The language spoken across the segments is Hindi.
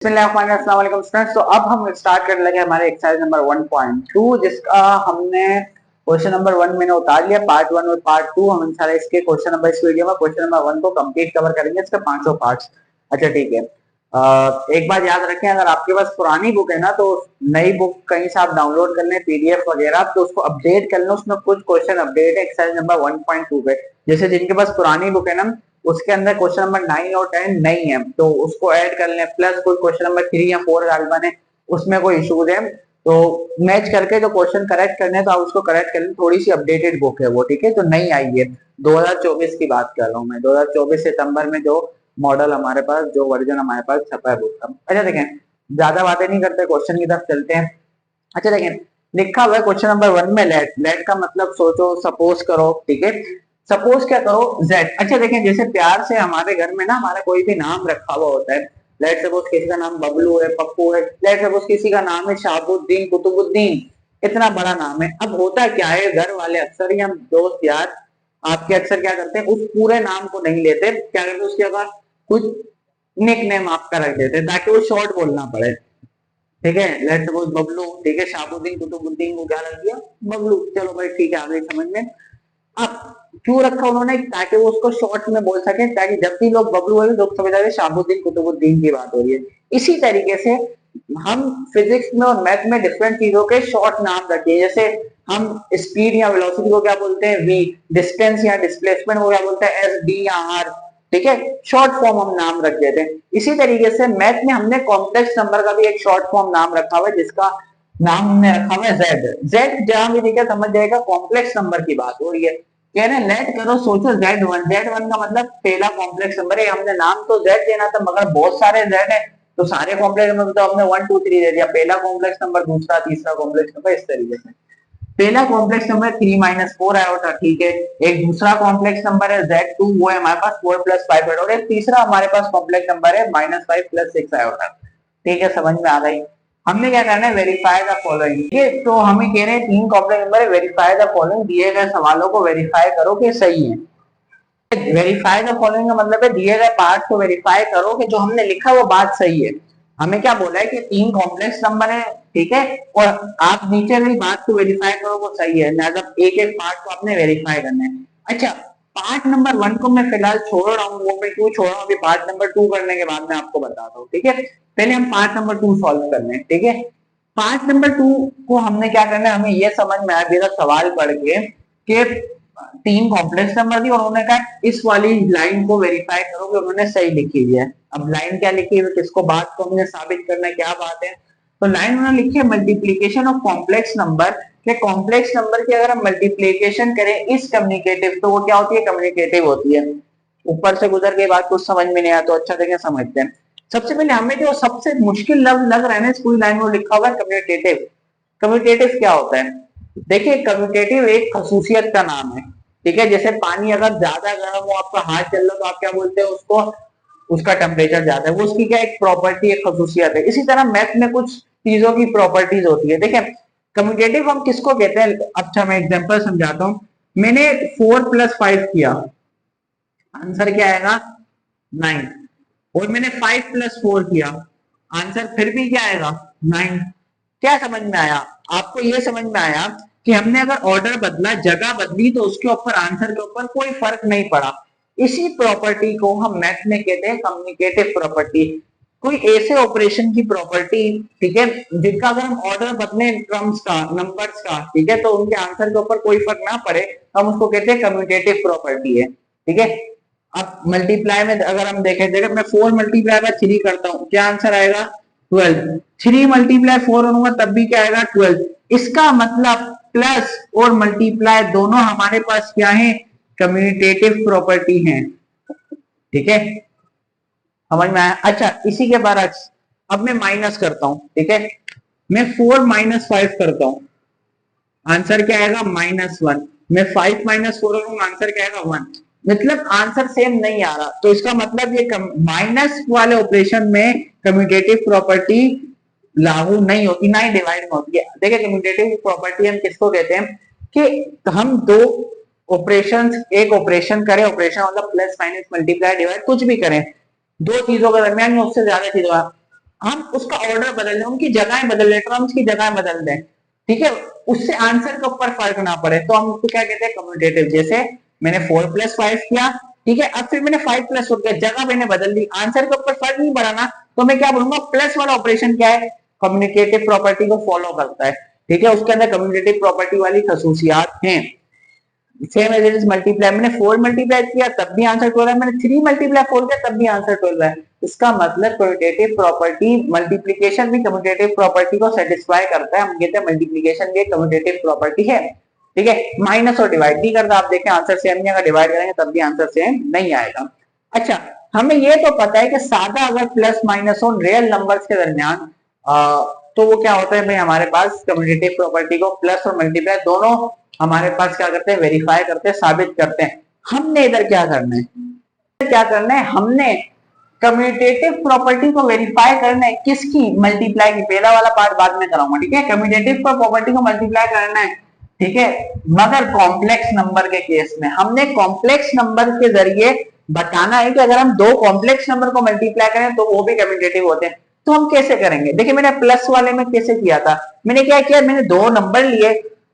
अस्सलाम स्टूडेंट्स। तो अब हम स्टार्ट करने लगे हमारे एक्सरसाइज नंबर 1.2 जिसका हमने क्वेश्चन नंबर 1 मैंने उतार लिया। पार्ट 1 और पार्ट 2 हम सारे इसके क्वेश्चन नंबर इस वीडियो में क्वेश्चन नंबर 1 को कंप्लीट कवर करेंगे, इसके पांचों पार्ट्स। अच्छा ठीक है। एक बात याद रखें, अगर आपके पास पुरानी बुक है ना तो नई बुक कहीं से आप डाउनलोड कर लें पीडीएफ वगैरह, तो उसको अपडेट कर लें। उसमें कुछ क्वेश्चन अपडेट है एक्सरसाइज नंबर 1.2 पे। जैसे जिनके पास पुरानी बुक है ना उसके अंदर क्वेश्चन नंबर 9 और 10 नहीं है तो उसको ऐड कर लें, प्लस कोई क्वेश्चन नंबर 3 या 4 डालवाने है उसमें कोई इश्यूज है तो मैच करके जो क्वेश्चन करेक्ट करने हैं तो आप उसको करेक्ट कर लें। थोड़ी सी अपडेटेड बुक है वो, ठीक है, तो नहीं आई है। 2024 की बात कर रहा हूँ मैं, 2024 सितंबर में जो मॉडल हमारे पास, जो वर्जन हमारे पास छपा है बुक का। अच्छा देखें, ज्यादा बातें नहीं करते, क्वेश्चन की तरफ चलते हैं। अच्छा देखें, लिखा हुआ है क्वेश्चन नंबर 1 में लेट। लेट का मतलब सोचो, सपोज करो, ठीक है। सपोज क्या करो, जेड। अच्छा देखें, जैसे प्यार से हमारे घर में ना हमारा कोई भी नाम रखा हुआ होता है। लेट सपोज किसी का नाम बबलू है, पप्पू है। लेट सपोज किसी का नाम है शाहबुद्दीन, कुतुबुद्दीन, इतना बड़ा नाम है। अब होता क्या है, घर वाले अक्सर या दोस्त यार आपके अक्सर क्या करते हैं, उस पूरे नाम को नहीं लेते, क्या करते हैं उसके बाद कुछ निक नेम आपका रख देते हैं ताकि वो शॉर्ट बोलना पड़े, ठीक है। लेट सपोज बबलू, ठीक है, शाहबुद्दीन कुतुबुद्दीन को क्या रख दिया, बबलू। चलो भाई ठीक है, आगे समझ में। अब क्यों रखा उन्होंने, ताकि वो उसको शॉर्ट में बोल सके, ताकि जब भी लोग बबलू बोले लोग समझ आए शाहबुद्दीन कुतुबुद्दीन की बात हो रही है। इसी तरीके से हम फिजिक्स में और मैथ में डिफरेंट चीजों के शॉर्ट नाम रखिए। जैसे हम स्पीड या वेलोसिटी को क्या बोलते हैं, वी। डिस्टेंस या डिस्प्लेसमेंट को क्या बोलते हैं, एस, डी या आर, ठीक है। शॉर्ट फॉर्म हम नाम रख देते हैं। इसी तरीके से मैथ में हमने कॉम्प्लेक्स नंबर का भी एक शॉर्ट फॉर्म नाम रखा हुआ है जिसका नाम हमने रखा हुआ है जेड। जेड जहां भी देखा समझ जाएगा कॉम्प्लेक्स नंबर की बात हो रही है। कह रहे लेट करो, सोचो Z1। Z1 का मतलब पहला कॉम्प्लेक्स नंबर है। हमने नाम तो Z देना था मगर बहुत सारे Z है तो सारे कॉम्प्लेक्स नंबर तो हमने 1 2 3 दे दिया। पहला कॉम्प्लेक्स नंबर, दूसरा, तीसरा कॉम्प्लेक्स नंबर, इस तरीके से। पहला कॉम्प्लेक्स नंबर 3 - 4 आया होता, ठीक है। एक दूसरा कॉम्प्लेक्स नंबर है Z2, वो है हमारे पास 4 + 5 है। और एक तीसरा हमारे पास कॉम्प्लेक्स नंबर है -5 + 6 आया होता, ठीक है। समझ में आ गई। हमने क्या करना है, वेरीफाई द फॉलोइंग। ये तो हमें कह रहे हैं 3 कॉम्प्लेक्स नंबर है, वेरीफाई द फॉलोइंग। दिए गए सवालों को वेरीफाई करो कि सही है। वेरीफाई द फॉलोइंग का मतलब है दिए गए पार्ट को वेरीफाई करो कि जो हमने लिखा वो बात सही है। हमें क्या बोला है कि 3 कॉम्प्लेक्स नंबर है, ठीक है, और आप नीचे वाली बात को वेरीफाई करो वो सही है। मतलब एक एक पार्ट को आपने वेरीफाई करना है। अच्छा, पार्ट नंबर 1 को मैं फिलहाल छोड़ रहा हूँ, वो मैं क्यों छोड़ रहा हूँ अभी पार्ट नंबर 2 करने के बाद मैं आपको बताता हूँ, ठीक है। पहले हम पार्ट नंबर 2 सॉल्व कर लें, ठीक है। पार्ट नंबर 2 को हमने क्या करना है, हमें यह समझ में आया मेरा सवाल पढ़ के कि 3 कॉम्प्लेक्स नंबर दी और उन्होंने कहा इस वाली लाइन को वेरीफाई करो कि उन्होंने सही लिखी हुई है। अब लाइन क्या लिखी है, किसको बात को मुझे साबित करना है, क्या बात है। तो लाइन उन्होंने लिखी है मल्टीप्लीकेशन ऑफ कॉम्प्लेक्स नंबर, के कॉम्प्लेक्स नंबर की अगर हम मल्टीप्लीकेशन करें इस कम्युनिकेटिव तो वो क्या होती है, कम्युनिकेटिव होती है। ऊपर से गुजर के बात कुछ समझ में नहीं आया तो अच्छा देखें समझते हैं। सबसे पहले हमें जो सबसे मुश्किल लफ्ज लग रहा है ना इस पूरी लाइन में लिखा हुआ है कम्युनिकेटिव। कम्युनिकेटिव क्या होता है, देखिए कम्युनिकेटिव एक खसूसियत का नाम है, ठीक है। जैसे पानी अगर ज्यादा गर्म हो, आपका हाथ चल रहा हो तो आप क्या बोलते हैं उसको, उसका टेम्परेचर ज्यादा है, वो उसकी क्या एक प्रॉपर्टी, एक खसूसियत है। इसी तरह मैथ में कुछ चीजों की प्रॉपर्टीज होती है। देखिए कम्युनिकेटिव हम किसको कहते हैं, अच्छा मैं एग्जांपल समझाता हूँ। मैंने 4 + 5 किया, आंसर क्या आएगा 9। और मैंने 5 + 4 किया, आंसर फिर भी क्या आएगा 9। क्या समझ में आया आपको, ये समझ में आया कि हमने अगर ऑर्डर बदला, जगह बदली तो उसके ऊपर आंसर के ऊपर कोई फर्क नहीं पड़ा। इसी प्रॉपर्टी को हम मैथ में कहते हैं कम्युनिकेटिव प्रॉपर्टी। कोई ऐसे ऑपरेशन की प्रॉपर्टी, ठीक है, जिनका अगर हम ऑर्डर बदले टर्म्स का, नंबर्स का, ठीक है, तो उनके आंसर के ऊपर कोई फर्क ना पड़े, हम उसको कहते हैं कम्युनिकेटिव प्रॉपर्टी है, ठीक है। अब मल्टीप्लाई में अगर हम देखें, देखो मैं 4 × 3 करता हूं, क्या आंसर आएगा 12। 3 × 4 करूंगा तब भी क्या आएगा 12। इसका मतलब प्लस और मल्टीप्लाई दोनों हमारे पास क्या है, कम्युनिकेटिव प्रॉपर्टी है, ठीक है। समझ में आया। अच्छा इसी के बाद अब मैं माइनस करता हूं, ठीक है। मैं 4 - 5 करता हूं, आंसर क्या आएगा -1। मैं 5 - 4 करूंगा, आंसर क्या आएगा 1। मतलब आंसर सेम नहीं आ रहा, तो इसका मतलब ये माइनस वाले ऑपरेशन में कम्यूटेटिव प्रॉपर्टी लागू नहीं होती, ना ही डिवाइड में होती है। देखिए कम्यूटेटिव प्रॉपर्टी हम किसको कहते हैं कि हम दो ऑपरेशन, एक ऑपरेशन करें, ऑपरेशन मतलब प्लस माइनस मल्टीप्लाई डिवाइड कुछ भी करें, दो चीजों के दरमियान में उससे ज्यादा चीजों हम उसका ऑर्डर बदल दें, उनकी जगह बदल दें, टर्म्स की जगह बदल दें, ठीक है, उससे आंसर के ऊपर फर्क ना पड़े, तो हम उसको क्या कहते हैं, कम्यूटेटिव। जैसे मैंने 4+5 किया, ठीक है, अब फिर मैंने 5+4 किया, जगह मैंने बदल दी, आंसर के ऊपर फर्क नहीं पड़ा ना, तो मैं क्या बोलूंगा, प्लस वाला ऑपरेशन क्या है, कम्युनिकेटिव प्रॉपर्टी को फॉलो करता है, ठीक है, उसके अंदर कम्युनिकेटिव प्रॉपर्टी वाली खसूसियात हैं। Same as it is multiply, मैंने 4 मल्टीप्लाई किया तब भी आंसर 12 है, मैंने 3 मल्टीप्लाई 4 किया तब भी आंसर 12 है। इसका मतलब कम्यूटेटिव प्रॉपर्टी, मल्टीप्लिकेशन भी कम्यूटेटिव प्रॉपर्टी को सेटिस्फाई करता है, हम कहते हैं मल्टीप्लिकेशन भी एक कम्यूटेटिव प्रॉपर्टी है, ठीक है। माइनस और डिवाइड नहीं करता, आप देखें आंसर सेम नहीं, अगर डिवाइड करेंगे तब भी आंसर सेम नहीं आएगा। अच्छा, हमें ये तो पता है कि सादा अगर प्लस माइनस हो रियल नंबर्स के दरमियान, तो वो क्या होता है भाई, हमारे पास कम्यूटेटिव प्रॉपर्टी को प्लस और मल्टीप्लाई दोनों हमारे पास क्या करते हैं, वेरीफाई करते हैं, साबित करते हैं। हमने इधर क्या करना है, क्या करना है, हमने कम्यूटेटिव प्रॉपर्टी को वेरीफाई करना है, किसकी, मल्टीप्लाई की। पहला वाला पार्ट बाद में कराऊंगा, ठीक है, कम्यूटेटिव प्रॉपर्टी को मल्टीप्लाई करना है, ठीक है, मगर कॉम्प्लेक्स नंबर के केस में हमने कॉम्प्लेक्स नंबर के जरिए बताना है कि अगर हम दो कॉम्प्लेक्स नंबर को मल्टीप्लाई करें तो वो भी कम्यूटेटिव होते हैं। तो हम कैसे करेंगे, देखिए मैंने प्लस वाले में कैसे किया था, मैंने क्या किया, मैंने दो नंबर लिए,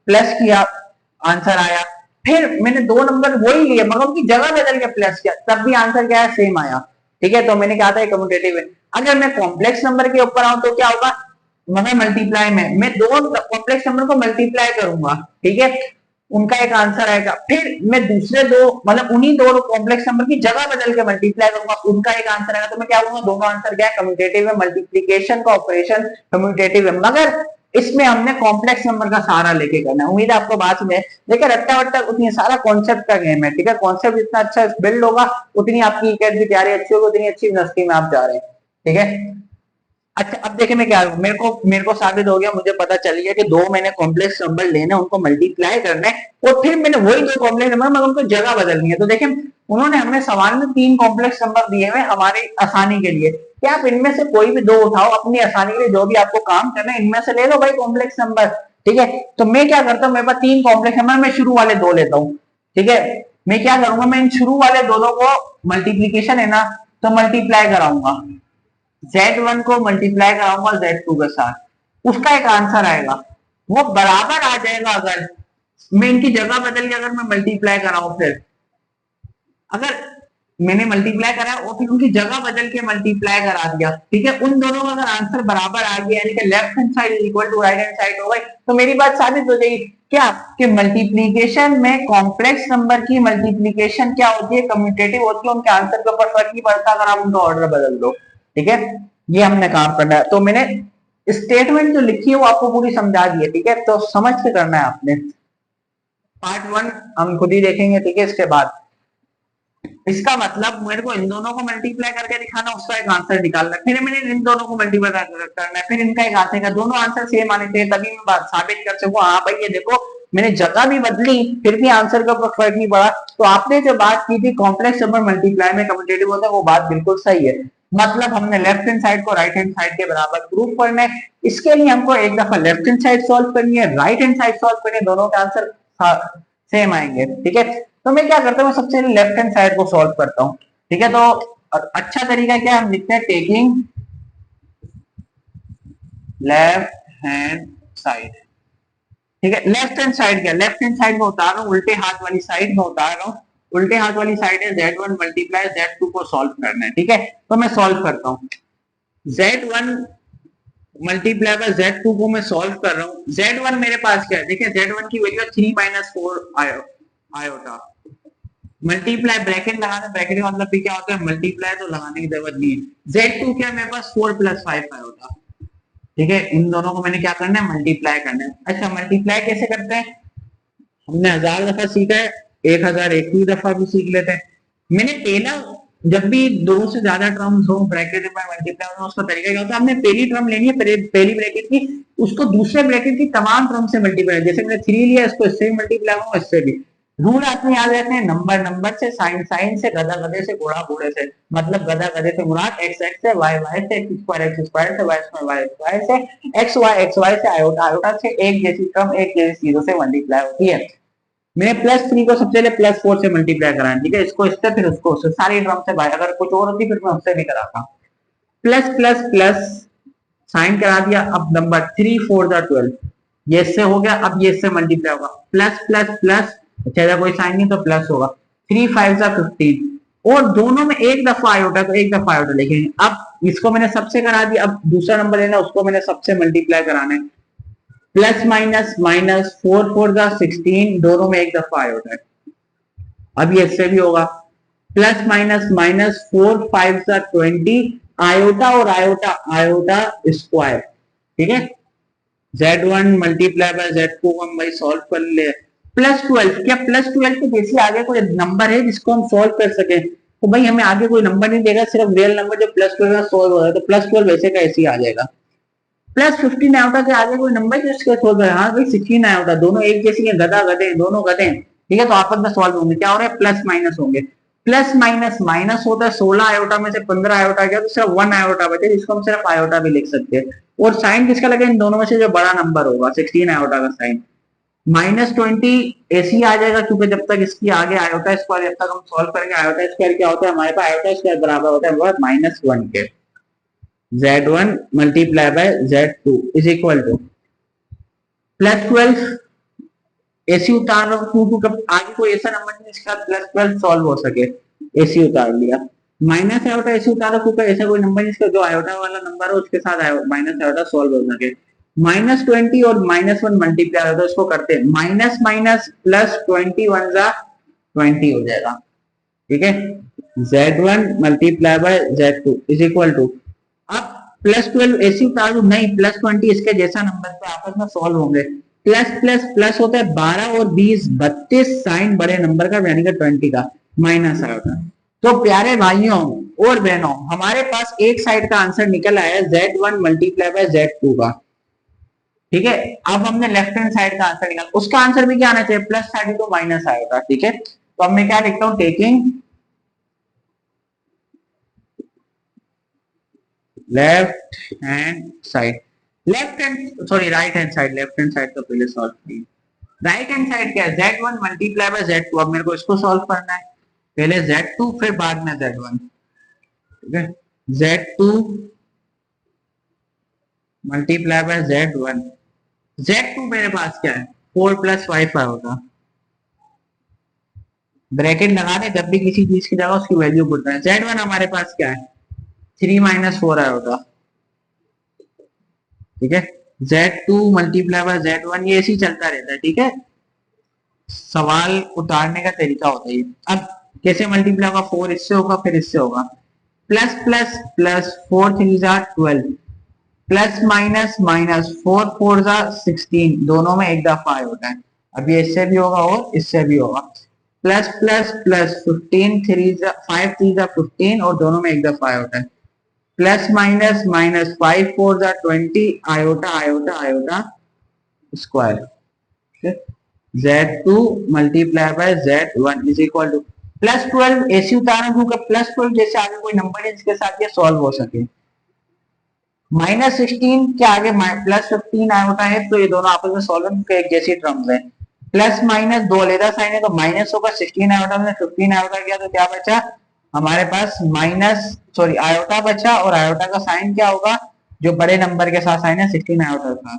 प्लस किया, आंसर आया, फिर मैंने दो नंबर वही लिए मगर उनकी जगह बदल के प्लस किया, तब भी आंसर क्या है, सेम आया, ठीक है, तो मैंने कहा था कम्यूटेटिव है। अगर मैं कॉम्प्लेक्स नंबर के ऊपर आऊं तो क्या होगा, मगर मल्टीप्लाई में मैं दो कॉम्प्लेक्स नंबर को मल्टीप्लाई करूंगा, ठीक है, उनका एक आंसर आएगा, फिर मैं दूसरे दो मतलब उन्हीं दो कॉम्प्लेक्स नंबर की जगह बदल के मल्टीप्लाई करूंगा, उनका एक आंसर आएगा, तो मैं क्या बोलूंगा, दोनों आंसर क्या है, कम्यूटेटिव है, मल्टीप्लीकेशन का ऑपरेशन कम्यूटेटिव है, मगर इसमें हमने कॉम्प्लेक्स नंबर का सहारा लेके करना है। उम्मीद है आपको बात में, देखिए रट्टा वट्टा उतनी सारा कॉन्सेप्ट का गेम है, ठीक है, कॉन्सेप्ट जितना अच्छा बिल्ड होगा उतनी आपकी की तैयारी अच्छी होगी, उतनी अच्छी यूनिवर्सिटी में आप जा रहे हैं, ठीक है। अच्छा, अब देखिए मैं क्या, मेरे को साबित हो गया, मुझे पता चल गया कि दो मैंने कॉम्प्लेक्स नंबर लेने, उनको मल्टीप्लाई करना है, और फिर मैंने वही दो कॉम्प्लेक्स नंबर मगर उनको जगह बदलनी है। तो देखिए उन्होंने हमें सवाल में 3 कॉम्प्लेक्स नंबर दिए हुए हमारी आसानी के लिए, कि आप इनमें से कोई भी दो उठाओ अपनी आसानी के लिए, जो भी आपको काम करना है इनमें से ले लो भाई कॉम्प्लेक्स नंबर, ठीक है। तो मैं क्या करता हूँ, मेरे पास 3 कॉम्प्लेक्स नंबर, मैं शुरू वाले दो लेता हूँ, ठीक है, मैं क्या करूंगा, मैं इन शुरू वाले दोनों को मल्टीप्लीकेशन है ना, तो मल्टीप्लाई कराऊंगा, Z1 को मल्टीप्लाई कराऊंगा Z2 के साथ, उसका एक आंसर आएगा, वो बराबर आ जाएगा अगर मैं इनकी जगह बदल के अगर मैं मल्टीप्लाई कराऊं, फिर अगर मैंने मल्टीप्लाई करा और फिर उनकी जगह बदल के मल्टीप्लाई करा दिया, ठीक है, उन दोनों का अगर आंसर बराबर आ गया, यानी कि left hand side equal to right hand side हो गई, तो मेरी बात साबित हो जाएगी क्या, कि मल्टीप्लीकेशन में कॉम्प्लेक्स नंबर की मल्टीप्लीकेशन क्या होती है, कम्यूटेटिव होती है, उनके आंसर के ऊपर फर्क नहीं पड़ता अगर आप उनका ऑर्डर बदल दो, ठीक है। ये हमने काम करना है, तो मैंने स्टेटमेंट जो लिखी है वो आपको पूरी समझा दी है, ठीक है, तो समझ के करना है आपने। पार्ट 1 हम खुद ही देखेंगे, ठीक है, इसके बाद इसका मतलब मेरे को इन दोनों को मल्टीप्लाई करके दिखाना, उसका एक आंसर निकालना, फिर मैंने इन दोनों को मल्टीप्लाई करना है, फिर इनका एक आंसर का, दोनों आंसर सेम आने चाहिए, तभी मैं बात साबित कर सकूं, हाँ भाई ये देखो मैंने जगह भी बदली फिर भी आंसर का फर्क नहीं पड़ा। तो आपने जो बात की थी कॉम्प्लेक्स नंबर मल्टीप्लाई में कम्यूटेटिव होता है, वो बात बिल्कुल सही है, मतलब हमने लेफ्ट हैंड साइड को राइट हैंड साइड के बराबर प्रूव करना है। इसके लिए हमको एक दफा लेफ्ट हैंड साइड सॉल्व करनी है, राइट हैंड साइड सॉल्व करनी है, दोनों के आंसर सेम आएंगे, ठीक है। तो मैं क्या करता हूँ, सबसे पहले लेफ्ट हैंड साइड को सॉल्व करता हूँ, ठीक है। तो अच्छा तरीका क्या, हम लिखते हैं टेकिंग लेफ्ट हैंड साइड, ठीक है। लेफ्ट हैंड साइड क्या, लेफ्ट हैंड साइड में उतार रहा हूँ, उल्टे हाथ वाली साइड में उतार रहा हूँ, उल्टे हाथ वाली साइड है Z1 मल्टीप्लाई Z2 को सॉल्व करना है, ठीक है। तो मैं सॉल्व करता हूँ, Z1 मल्टीप्लाई बाय Z2 को मैं सॉल्व कर रहा हूँ। Z1 मेरे पास क्या है, देखिए Z1 की वैल्यू 3 - 4 आयोटा, मल्टीप्लाई ब्रैकेट लगाना, ब्रैकेट का मतलब भी क्या होता है, मल्टीप्लाई, तो लगाने की जरूरत नहीं है। Z2 क्या है मेरे पास 4 + 5 आयोटा, ठीक है, इन दोनों को मैंने क्या करना है, मल्टीप्लाई करना है। अच्छा, मल्टीप्लाई कैसे करते हैं, हमने 1000 दफा सीखा है, 1001 दफा भी सीख लेते हैं। मैंने पहला, जब भी दो से ज्यादा टर्म्स हो ब्रैकेट में मल्टीप्लाई होना, उसका तरीका क्या होता है, हमने पहली टर्म लेनी है, पहली ब्रैकेट की, उसको दूसरे ब्रैकेट की तमाम टर्म से मल्टीप्लाई, जैसे मैंने 3 लिया, इसको इससे भी मल्टीप्लाई करूंगा, इससे भी। रूल आपने याद रहते हैं, नंबर नंबर से, साइन साइन से, गधा गधे से, घोड़ा घोड़े से, मतलब गधा गधे से मुराद एक्स एक्स से, वाई वाई से, एक्स स्क्वायर से, वाई स्क्वायर वाई स्क्वायर से, एक्स वाई से, आयोटा आयोटा से, एक जैसी टर्म एक जैसी चीजों से मल्टीप्लाई होती है। मैंने +3 को सबसे पहले +4 से मल्टीप्लाई कराया, ठीक है, इसको इससे फिर उसको उससे, सारी टर्म से भाई, अगर कुछ और होती फिर मैं उससे भी कराता। प्लस प्लस प्लस साइन करा दिया। अब नंबर 3 4 जा 12, ये इससे हो गया। अब ये इससे मल्टीप्लाई होगा, प्लस प्लस प्लस, अच्छा कोई साइन नहीं तो प्लस होगा। 3 5 जा 15, और दोनों में एक दफा आयोटा तो एक दफा आयोटा लिखेंगे। अब इसको मैंने सबसे करा दिया, अब दूसरा नंबर लेना, उसको मैंने सबसे मल्टीप्लाई कराना है। प्लस माइनस माइनस, 4 4 जा 16, दोनों में एक दफा आयोटा है। अब ये इससे भी होगा, प्लस माइनस माइनस, 4 5 जा 20, आयोटा और आयोटा आयोटा स्क्वायर, ठीक है। Z1 मल्टीप्लाई बाय Z2 को हम भाई सॉल्व कर ले। प्लस 12, क्या प्लस 12 के जैसे आगे कोई नंबर है जिसको हम सॉल्व कर सके? तो भाई हमें आगे कोई नंबर नहीं देगा, सिर्फ रियल नंबर जो प्लस 12 में सॉल्व हो रहा है, तो प्लस 12 वैसे का ऐसे ही आ जाएगा। प्लस 15 आयोटा के आगे कोई नंबर जिसके सॉल्व है, हाँ भाई 16 आयोटा, दोनों एक जैसी है, गधा गधे दोनों गधे, ठीक है, तो आपस में सॉल्व होंगे। क्या हो रहा है? प्लस माइनस होंगे। प्लस माइनस माइनस होता है, 16 आयोटा में से 15 आयोटा गया तो सिर्फ 1 आयोटा बचे, जिसको हम सिर्फ आयोटा भी लिख सकते हैं। और साइन किसका लगे? इन दोनों में से जो बड़ा नंबर होगा, 16 आयोटा का साइन। -20 ऐसी आ जाएगा, क्योंकि जब तक इसकी आगे आयोटा स्क्वायर, जब तक हम सॉल्व करेंगे आयोटा स्क्वायर क्या होता है हमारे पास, आयोटा स्क्वायर बराबर होता है -1 के। Z1 multiply by Z2 is equal two plus 12, ऐसी उतार लो, क्योंकि आगे कोई ऐसा नंबर नहीं जिसका प्लस 12 सॉल्व हो सके, ऐसी उतार लिया। माइनस आयोटा ऐसी उतारो क्योंकि ऐसा कोई नंबर जिसका जो आयोटा वाला नंबर हो उसके साथ माइनस आयोटा सॉल्व हो सके। -20 और -1 मल्टीप्लाई होता है, उसको करते हैं माइनस माइनस प्लस 21 जा 20 हो जाएगा, ठीक है। Z1 multiply by Z2 is equal to, अब प्लस 12 ऐसी उतार दो, नहीं प्लस 20 इसके जैसा नंबर पे आपस में सॉल्व होंगे। प्लस प्लस प्लस होता है 12 और 20 32, साइन बड़े नंबर का यानी कि 20 का माइनस आयोटा। तो प्यारे भाइयों और बहनों, हमारे पास एक साइड का आंसर निकल आया Z1 मल्टीप्लाई बाय Z2 का, ठीक है। अब हमने लेफ्ट हैंड साइड का आंसर निकाला, उसका आंसर भी क्या आना चाहिए? प्लस 32 माइनस आयोटा, ठीक है। तो अब मैं क्या लिखता हूं? Taking left hand side, left hand sorry right hand side, left hand side तो पहले सॉल्व की। राइट हैंड साइड क्या है? Z1 मल्टीप्लाई बाय Z2, अब मेरे को इसको सॉल्व करना है, पहले Z2 फिर बाद में Z1, ठीक है। Z2 multiply bye Z1, Z2 मेरे पास क्या है? 4 + 5 होगा, ब्रैकेट लगा दे, जब भी किसी चीज की जगह उसकी वैल्यू पुट रहे हैं। Z1 हमारे पास क्या है? 3 - 4 होगा, ठीक है। Z2 मल्टीप्लाई बाय Z1, ये ऐसे ही चलता रहता है, ठीक है। सवाल उतारने का तरीका होता है। अब कैसे मल्टीप्लाई होगा? 4 इससे होगा, फिर इससे होगा, प्लस प्लस प्लस, 4 3 जा 12, प्लस माइनस माइनस, 4 4 जा 16, दोनों में एक दफा होता है। अब ये इससे भी होगा और इससे भी होगा, प्लस प्लस प्लस 15 5 3 जा 15, और दोनों में एक दफा होता है। प्लस माइनस माइनस, 5 4 जा 20, iota iota iota square. Z2 multiply bye Z1 is equal two plus 12, ऐसी उतारना क्योंकि प्लस 12 जैसे आगे कोई नंबर है जिसके साथ ये सॉल्व हो सके। -16 के आगे प्लस 15 आयोटा है, तो ये दोनों आपस में सॉल्व के एक जैसी टर्म्स है। प्लस माइनस दो अलग साइन है तो माइनस होगा, 16 आयोटा में 15 आयोटा किया तो क्या बचा हमारे पास? आयोटा बचा, और आयोटा का साइन क्या होगा? जो बड़े नंबर के साथ साइन है 16 आयोटा का,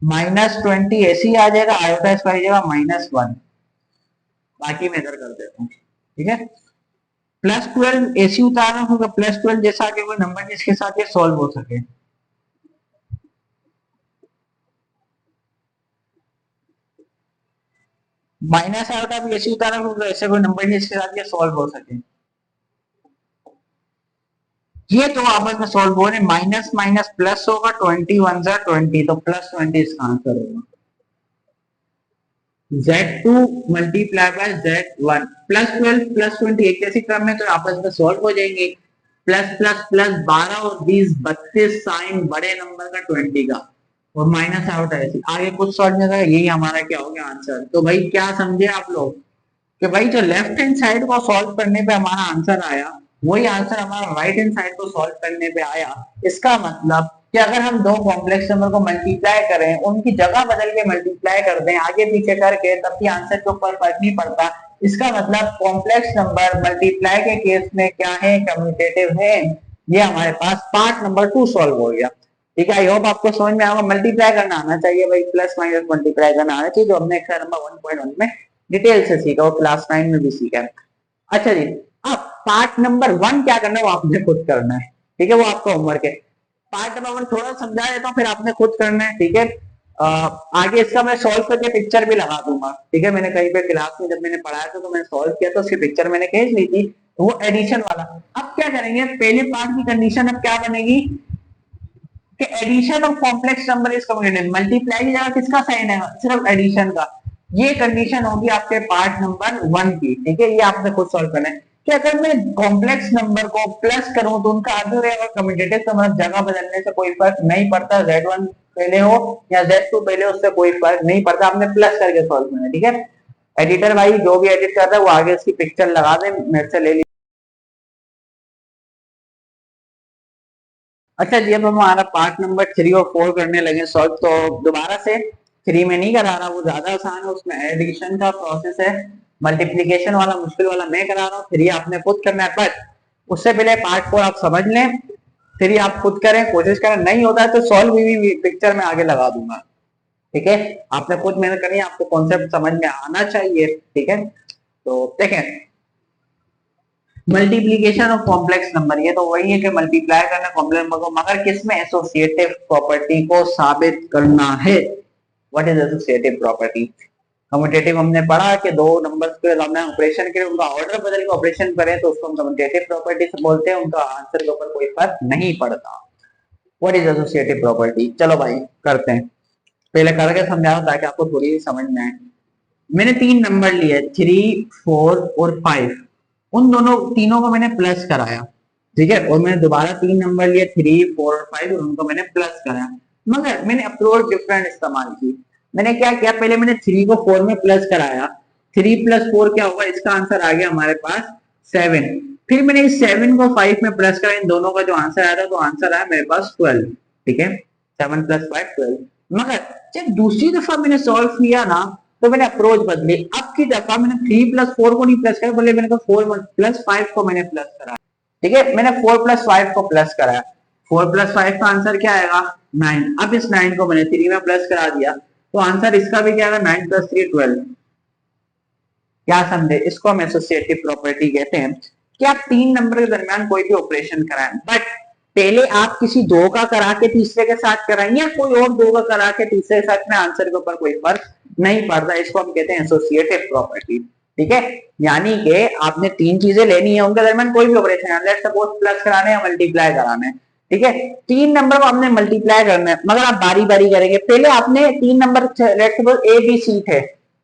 -20 ऐसे ही आ जाएगा, आयोटा स्क्वायर जाएगा -1, बाकी मैं इधर कर देता हूँ, ठीक है। प्लस 12 ऐसी उतारना होगा, प्लस 12 जैसा आगे कोई नंबर जिसके साथ ये सॉल्व हो सके। माइनस आयोटा भी ऐसी उतारना होगा, ऐसे कोई नंबर जिसके साथ ये सॉल्व हो सके। ये तो आपस में सॉल्व हो रहे, माइनस माइनस प्लस होगा, 21 जा 20, तो प्लस 20 इसका आंसर होगा। Z2 multiply bye Z1, plus 12 plus 20 एक जैसी क्रम में तो आपस में सॉल्व हो जाएंगे। प्लस प्लस प्लस 12 और 20 32, साइन बड़े नंबर का 20 का, और माइनस आउट ऐसे आगे कुछ सॉल्व नहीं, यही हमारा क्या हो गया आंसर। तो भाई क्या समझे आप लोग कि भाई जो लेफ्ट हैंड साइड को सॉल्व करने पे हमारा आंसर आया, वही आंसर हमारा राइट हैंड साइड को सॉल्व करने पे आया। इसका मतलब कि अगर हम दो कॉम्प्लेक्स नंबर को मल्टीप्लाई करें, उनकी जगह बदल के मल्टीप्लाई कर दें आगे पीछे करके, तब भी आंसर के ऊपर फर्क नहीं पड़ता। इसका मतलब कॉम्प्लेक्स नंबर मल्टीप्लाई के केस में क्या है? कम्यूटेटिव है। ये हमारे पास पार्ट नंबर 2 सॉल्व हो गया। ठीक है, आई होप आपको समझ में आएगा। मल्टीप्लाई करना आना चाहिए भाई, प्लस माइनस मल्टीप्लाई करना आना चाहिए, जो हमने एक्सरसाइज नंबर 1.1 में डिटेल से सीखा और क्लास 9 में भी सीखा है। अच्छा जी, अब पार्ट नंबर 1 क्या करना है वो आपने खुद करना है, ठीक है, वो आपका होमवर्क है। पार्ट नंबर 1 थोड़ा समझा देता हूँ, फिर आपने खुद करना है, ठीक है। आगे इसका मैं सॉल्व करके पिक्चर भी लगा दूंगा, ठीक है। मैंने कहीं पे क्लास में जब मैंने पढ़ाया था तो मैंने सॉल्व किया तो उसकी पिक्चर मैंने खींच ली थी, वो एडिशन वाला। अब क्या करेंगे, पहले पार्ट की कंडीशन अब क्या बनेगी कि addition of complex number is commutative. Multiply की जगह किसका साइन है, सिर्फ एडिशन का। ये कंडीशन होगी आपके पार्ट नंबर 1 की, ठीक है। ये आपने खुद सॉल्व करना है कि अगर मैं कॉम्प्लेक्स नंबर को प्लस करूं तो उनका आगे रहेगा कम्युटेटिव, तो मतलब जगह बदलने से कोई फर्क नहीं पड़ता, Z1 पहले हो या Z2 पहले, उससे कोई फर्क नहीं पड़ता, आपने प्लस करके सॉल्व करना है, ठीक है। एडिटर भाई जो भी एडिट कर रहा है वो आगे इसकी पिक्चर लगा दे, मेरे से ले ली। अच्छा जी, अब हम हमारा पार्ट नंबर 3 और 4 करने लगे सॉल्व। तो दोबारा से 3 में नहीं करा रहा, वो ज्यादा आसान है, उसमें एडिशन का प्रोसेस है, मल्टीप्लीकेशन वाला मुश्किल वाला मैं करा रहा हूँ, 3 आपने खुद करना है। बट उससे पहले पार्ट 4 आप समझ लें, 3 आप खुद करें, कोशिश करें, नहीं होता है तो सॉल्व भी पिक्चर में आगे लगा दूंगा, ठीक है। आपने खुद मेहनत करनी है, आपको कॉन्सेप्ट समझ में आना चाहिए, ठीक है। तो देखें, मल्टीप्लीकेशन ऑफ कॉम्प्लेक्स नंबर, ये तो वही है कि मल्टीप्लाई करना कॉम्प्लेक्स नंबर को, मगर किसमें, एसोसिएटिव प्रॉपर्टी को साबित करना है। What is associative property. Commutative हमने पढ़ा कि दो नंबर्स के हमने ऑपरेशन करें, उनका ऑर्डर बदल के ऑपरेशन करें तो उसको हम कम्यूटेटिव प्रॉपर्टी से बोलते हैं, उनका आंसर के ऊपर कोई फर्क नहीं पड़ता। व्हाट इज एसोसिएटिव प्रॉपर्टी, चलो भाई करते हैं। पहले करके समझा ताकि आपको थोड़ी समझ में आए। मैंने 3 नंबर लिए, 3, 4 और 5, उन दोनों तीनों को मैंने प्लस कराया, ठीक है। और मैंने दोबारा 3 नंबर लिए, 3, 4 और 5, और उनको मैंने प्लस कराया, मगर मैंने अप्रोच डिफरेंट इस्तेमाल की। मैंने क्या किया, पहले मैंने 3 को 4 में प्लस कराया, 3 प्लस 4 क्या होगा, इसका आंसर आ गया हमारे पास 7। फिर मैंने इस 7 को 5 में प्लस कराया, इन दोनों का जो आंसर आया था तो आंसर आया मेरे पास 12, ठीक है। 7 प्लस 5 12। मगर जब दूसरी दफा मैंने सॉल्व किया ना तो मैंने अप्रोच बदली, अब की दफा मैंने 3 प्लस 4 को नहीं प्लस करा, बोले मैंने कहा 4 प्लस 5 को मैंने प्लस करा, ठीक है। मैंने 4 प्लस 5 को प्लस कराया, 4 प्लस 5 का आंसर क्या आएगा 9। अब इस 9 को मैंने 3 में प्लस करा दिया तो आंसर इसका भी क्या आएगा 9 प्लस 3 12। क्या समझे, इसको हम एसोसिएटिव प्रॉपर्टी कहते हैं कि आप 3 नंबर के दरमियान कोई भी ऑपरेशन कराएं, बट पहले आप किसी दो का करा के तीसरे के साथ कराएं या कोई और दो का करा के तीसरे के साथ में, आंसर के ऊपर कोई फर्क नहीं पड़ता। इसको हम कहते हैं एसोसिएटिव प्रॉपर्टी, ठीक है। यानी कि आपने 3 चीजें लेनी है, उनके दरमियान कोई भी ऑपरेशन है, लेट्स सपोज प्लस कराने या मल्टीप्लाई कराने, ठीक है। 3 नंबर को आपने मल्टीप्लाई करना है, मगर आप बारी बारी करेंगे। पहले आपने 3 number, let's suppose A B C थे,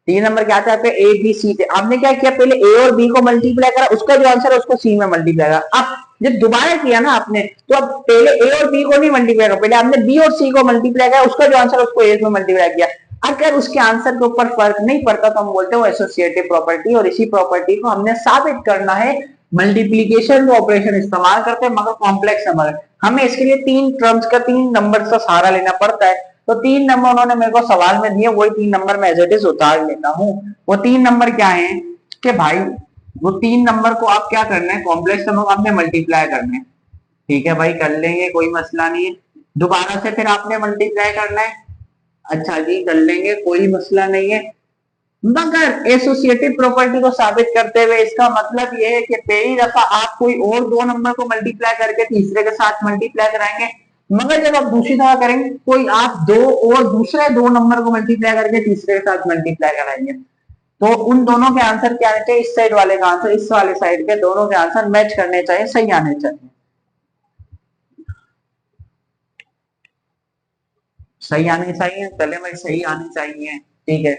3 नंबर क्या चाहते हैं ए बी सी थे, आपने क्या किया, पहले ए और बी को मल्टीप्लाई करा, उसका जो आंसर है उसको सी में मल्टीप्लाई करा। अब जब दोबारा किया ना आपने, तो अब पहले ए और बी को नहीं मल्टीप्लाई करा, पहले आपने बी और सी को मल्टीप्लाई करा, उसका जो आंसर उसको ए में मल्टीप्लाई किया। अगर उसके आंसर के ऊपर फर्क नहीं पड़ता तो हम बोलते हैं एसोसिएटिव प्रॉपर्टी, और इसी प्रॉपर्टी को हमने साबित करना है मल्टीप्लीकेशन ऑपरेशन इस्तेमाल करते हैं, मगर कॉम्प्लेक्स नंबर। हमें इसके लिए 3 टर्म्स का 3 नंबर का सहारा लेना पड़ता है। तो 3 नंबर उन्होंने मेरे को सवाल में दिए, वही 3 नंबर मैं एज इट इज उतार लेता हूँ। वो 3 नंबर क्या है कि भाई, वो 3 नंबर को आप क्या करना है, कॉम्प्लेक्स नंबर को आपने मल्टीप्लाई करना है, ठीक है भाई, कर लेंगे, कोई मसला नहीं है। दोबारा से फिर आपने मल्टीप्लाई करना है, अच्छा जी कर लेंगे, कोई मसला नहीं है। मगर एसोसिएटिव प्रॉपर्टी को साबित करते हुए इसका मतलब यह है कि पहली दफा आप कोई और 2 नंबर को मल्टीप्लाई करके तीसरे के साथ मल्टीप्लाई कराएंगे, मगर जब आप दूसरी दफा करेंगे कोई आप 2 और दूसरे 2 नंबर को मल्टीप्लाई करके तीसरे के साथ मल्टीप्लाई कराएंगे, तो उन दोनों के आंसर क्या आने चाहिए, इस साइड वाले का आंसर इस वाले साइड के दोनों के आंसर मैच करने चाहिए, सही आने चाहिए, सही आने चाहिए, पहले भाई सही आने चाहिए, ठीक है।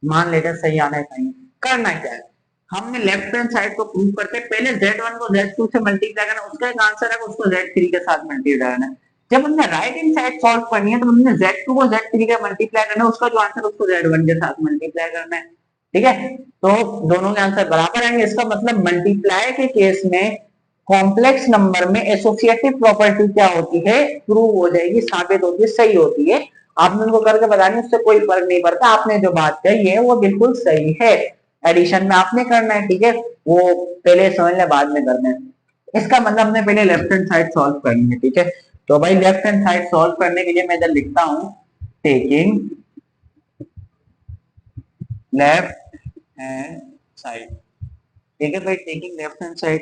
मान लेते सही आने चाहिए। करना क्या है, हमने लेफ्ट हैंड साइड को प्रूव करते हैं, पहले Z1 को Z2 से मल्टीप्लाई करना, उसका एक आंसर है उसको Z3 के साथ मल्टीप्लाई करना है। जब हमने राइट हैंड साइड सॉल्व करनी है तो हमने Z2 को Z3 का मल्टीप्लाई करना है, उसका जो आंसर उसको Z1 के साथ मल्टीप्लाई करना है, ठीक है। तो दोनों के आंसर बराबर आएंगे, इसका मतलब मल्टीप्लाई के केस में कॉम्प्लेक्स नंबर में एसोसिएटिव प्रॉपर्टी क्या होती है, प्रूव हो जाएगी, साबित होती है, सही होती है। आपने उनको करके बतानी, उससे कोई फर्क नहीं पड़ता, आपने जो बात कही है वो बिल्कुल सही है। एडिशन में आपने करना है, ठीक है, वो पहले समझ ले बाद में करना है। इसका मतलब हमने पहले लेफ्ट हैंड साइड सॉल्व करनी है, ठीक है। तो भाई लेफ्ट हैंड साइड सॉल्व करने के लिए मैं इधर लिखता हूं टेकिंग लेफ्ट हैंड साइड। ठीक है भाई, टेकिंग लेफ्ट हैंड साइड।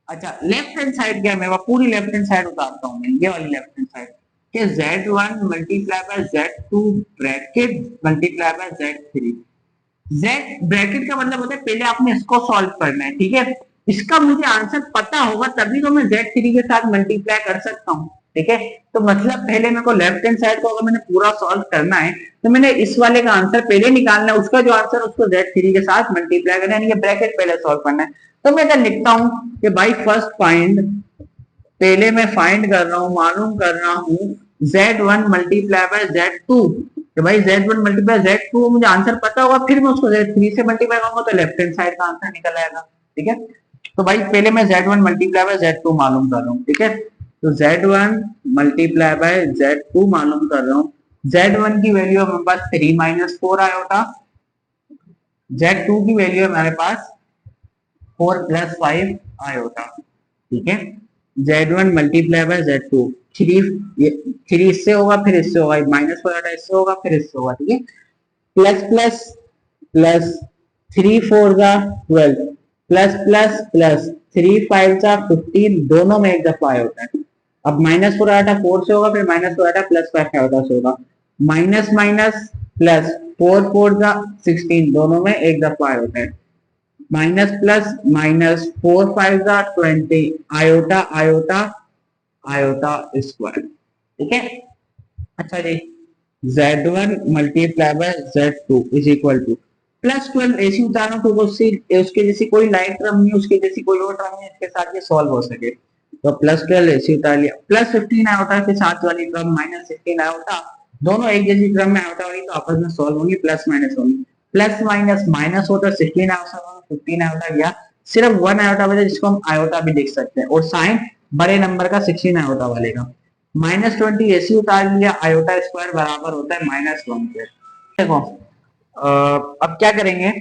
अच्छा लेफ्ट हैंड साइड क्या है, मैं पूरी लेफ्ट हैंड साइड उतारता हूँ, ये वाली लेफ्ट हैंड साइड कि Z1 multiply by Z2 bracket multiply by Z3। Z bracket का मतलब होता है पहले आपने इसको सॉल्व करना है, ठीक है। इसका मुझे आंसर पता होगा तभी तो मैं Z3 के साथ मल्टीप्लाई कर सकता हूँ, ठीक है। तो मतलब पहले मेरे को लेफ्ट हैंड साइड को अगर मैंने पूरा सॉल्व करना है तो मैंने इस वाले का आंसर पहले निकालना है, उसका जो आंसर उसको Z3 के साथ मल्टीप्लाई करना है, यानी कि ब्रैकेट पहले सॉल्व करना है। तो मैं इधर लिखता हूं कि भाई फर्स्ट फाइंड, पहले मैं फाइंड कर रहा हूं, मालूम कर रहा हूं Z1 मल्टीप्लाई बाय Z2। तो भाई Z1 मल्टीप्लाई Z2 मुझे आंसर पता होगा, फिर मैं उसको Z3 से मल्टीप्लाई करूंगा तो लेफ्ट हैंड साइड का आंसर निकल आएगा, ठीक है। तो भाई पहले मैं Z1 मल्टीप्लाई बाय Z2 मालूम कर रहा हूँ, ठीक है। तो Z1 मल्टीप्लाई बाय Z2 मालूम कर रहा हूँ। Z1 की वैल्यू है हमारे पास 3 माइनस 4 आयोटा, Z2 की वैल्यू है हमारे पास 4 प्लस 5 आयोटा, ठीक है। Z1 multiply by Z2, three, three इससे होगा फिर इससे होगा, माइनस 4 आयोटा इससे होगा फिर इससे होगा, ठीक है। प्लस प्लस प्लस, 3 4 जा 12, प्लस प्लस प्लस, 3 5 जा 15, दोनों में एक दफा होता है। अब माइनस 4 आटा 4 से होगा, फिर माइनस 4 आटा प्लस 5 आटा से होगा, माइनस माइनस प्लस, 4 4 जा 16, दोनों में एक दफा होता है। माइनस प्लस माइनस, 4 5 जा 20, आयोटा आयोटा आयोटा स्क्वायर, ठीक है। अच्छा जी, Z1 multiply by Z2 is equal two plus 12, ऐसी उदाहरण को उसके जैसी कोई लाइट टर्म नहीं, उसके जैसी कोई और टर्म नहीं, इसके साथ ये सॉल्व हो सके। तो प्लस 12 ऐसी उतार लिया, प्लस 15 आयोटा के साथ वाली टर्म माइनस 16 आयोटा, दोनों एक जैसी टर्म में आयोटा वाली तो आपस में सॉल्व होंगी, प्लस माइनस होंगी। प्लस माइनस माइनस होता है, 16 आयोटा 15 आयोटा गया, सिर्फ 1 आयोटा बचा जिसको हम आयोटा भी लिख सकते हैं, और साइन बड़े नंबर का 16 आयोटा वाले का। माइनस 20 ऐसी उतार लिया, आयोटा स्क्वायर बराबर होता है माइनस 1 के। देखो अब क्या करेंगे,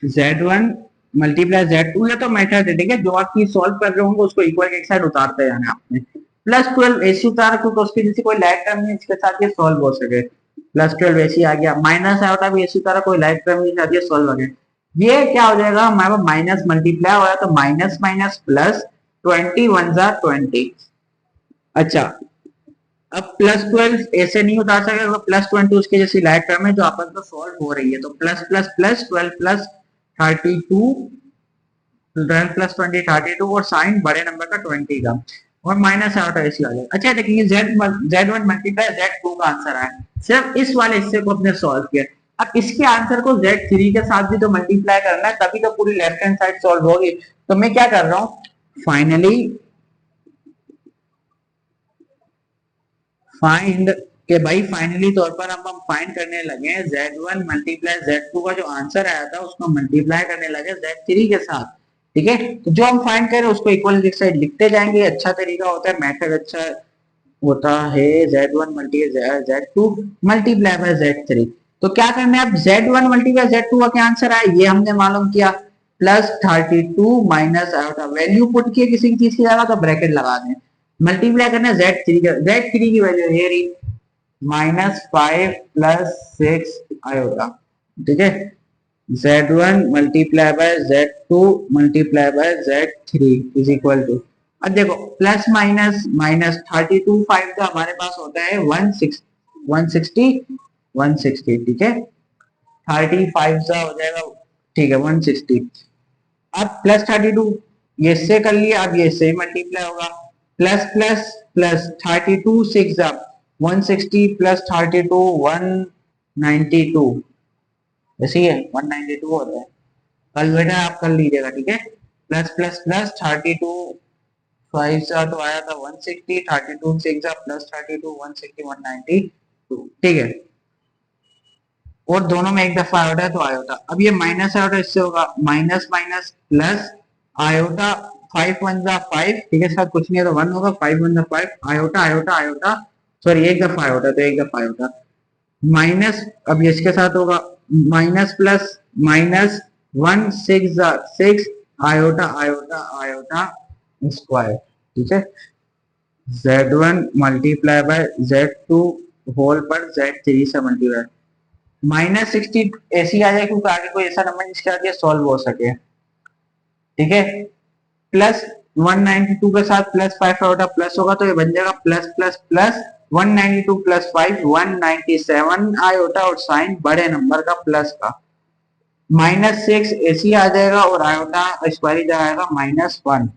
Z1 मल्टीप्लाई Z2, या तो मेथड है, ठीक है, जो आप चीज सॉल्व कर रहे होंगे उसको इक्वल के एक साइड उतारते जाना आपने। प्लस 12 ऐसी उतार क्योंकि उसकी जैसी कोई लाइट टर्म नहीं इसके साथ ये सॉल्व हो सके, प्लस 12 ऐसी आ गया। माइनस आयोटा भी ऐसी उतारा, कोई लाइट टर्म नहीं साथ ये सॉल्व हो गया। ये क्या हो जाएगा हमारे पास, माइनस मल्टीप्लाई हो रहा है तो माइनस माइनस प्लस, 20 1 जा 20। अच्छा अब प्लस 12 ऐसे नहीं उतार सके, प्लस 20 उसके जैसी लाइट टर्म है जो आपस में सॉल्व हो रही है, तो plus plus plus 12 plus 32, 12 plus 20 32, और साइन बड़े नंबर का 20 का, और माइनस आउट ऐसी आ जाएगी। अच्छा देखिए Z1 मल्टीप्लाई Z2 का आंसर आया, सिर्फ इस वाले हिस्से को अपने सॉल्व किया। अब इसके आंसर को Z3 के साथ भी तो मल्टीप्लाई करना है, तभी तो पूरी लेफ्ट हैंड साइड सॉल्व होगी। तो मैं क्या कर रहा हूं, फाइनली फाइंड के भाई फाइनली तौर पर अब हम फाइंड करने लगे हैं Z1 मल्टीप्लाई Z2 का जो आंसर आया था उसको मल्टीप्लाई करने लगे Z3 के साथ, ठीक है। तो जो हम फाइंड करें उसको इक्वल साइड लिखते जाएंगे, अच्छा तरीका होता है, मेथड अच्छा होता है। Z1 multiply Z2 multiply by Z3, तो क्या करना है, अब Z1 मल्टीप्लाई Z2 का क्या आंसर आया ये हमने मालूम किया, plus 32 minus iota, value put किए किसी चीज की जगह तो ब्रैकेट लगा दें, मल्टीप्लाई करना है Z3 का, Z3 की वैल्यू ये रही माइनस 5 प्लस 6 आयोटा, ठीक है। Z1 multiply by Z2 multiply by Z3 is equal to, अब देखो प्लस माइनस माइनस, 32 5 का हमारे पास होता है 160 160, ठीक है। 35 का हो जाएगा, ठीक है 160। अब प्लस 32 ये से कर लिया, अब ये से मल्टीप्लाई होगा, प्लस प्लस प्लस 32 6 अब 160 प्लस 32 192, ऐसे ही है 192 होता है, कल बेटा आप कर लीजिएगा, ठीक है। प्लस प्लस प्लस 32 5 सा तो आया था 160, 32 6 प्लस 32 160 192, ठीक है। और दोनों में एक दफा आयोटा है तो आयोटा, अब ये माइनस आयोटा इससे होगा, माइनस माइनस प्लस आयोटा, 5 1 जा 5, ठीक है, साथ कुछ नहीं है तो 1 होगा, 5 1 जा 5, आयोटा आयोटा आयोटा, सॉरी एक दफा आयोटा तो एक दफा आयोटा, माइनस, अब ये इसके साथ होगा माइनस प्लस माइनस 1 6 जा 6, आयोटा आयोटा आयोटा स्क्वायर, ठीक है। Z1 multiply by Z2 whole पर Z3 से मल्टीप्लाई। -60 ऐसी आ जाए क्योंकि आगे कोई ऐसा नंबर जिसके आगे सॉल्व हो सके, ठीक है। प्लस 192 के साथ प्लस 5 होगा, प्लस होगा तो ये बन जाएगा plus plus plus 192 plus 5 197 iota और साइन बड़े नंबर का प्लस का। -6 ऐसी आ जाएगा और आयोटा इस बारी जाएगा -1।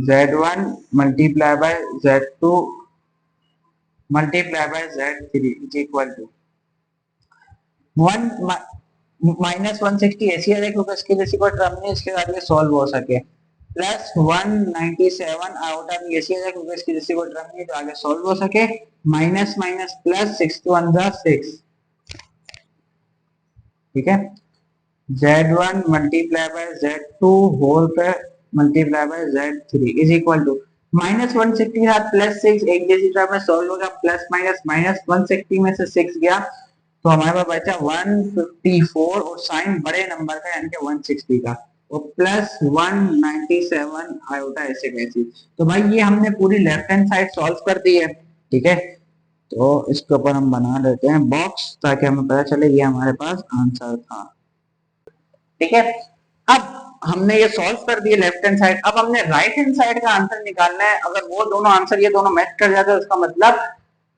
Z1 multiply by Z2 multiply by Z3 is equal to 1 -160 ऐसी आ जाएगी क्योंकि इसके जैसी कोई टर्म नहीं इसके साथ ये सॉल्व हो सके। प्लस 197 आउट ऑफ ऐसी आ जाएगी क्योंकि इसकी जैसी कोई टर्म नहीं तो आगे सॉल्व हो सके। माइनस माइनस प्लस 6 to 1 जा 6, ठीक है। Z1 multiply by Z2 whole पे multiply by Z3 is equal to -160 के साथ +6 एक जैसी टर्म में सॉल्व होगा। प्लस माइनस -160 में से 6 गया तो हमारे पास बचा 154 और साइन बड़े नंबर का यानी कि 160 का और प्लस 197 आयोटा ऐसे कैसी। तो भाई ये हमने पूरी लेफ्ट हैंड साइड सॉल्व कर दी है, ठीक है। तो इसके ऊपर हम बना देते हैं बॉक्स ताकि हमें पता चले ये हमारे पास आंसर था, ठीक है। अब हमने ये सॉल्व कर दिए लेफ्ट हैंड साइड, अब हमने राइट हैंड साइड का आंसर निकालना है। अगर वो दोनों आंसर ये दोनों मैच कर जाते हैं उसका मतलब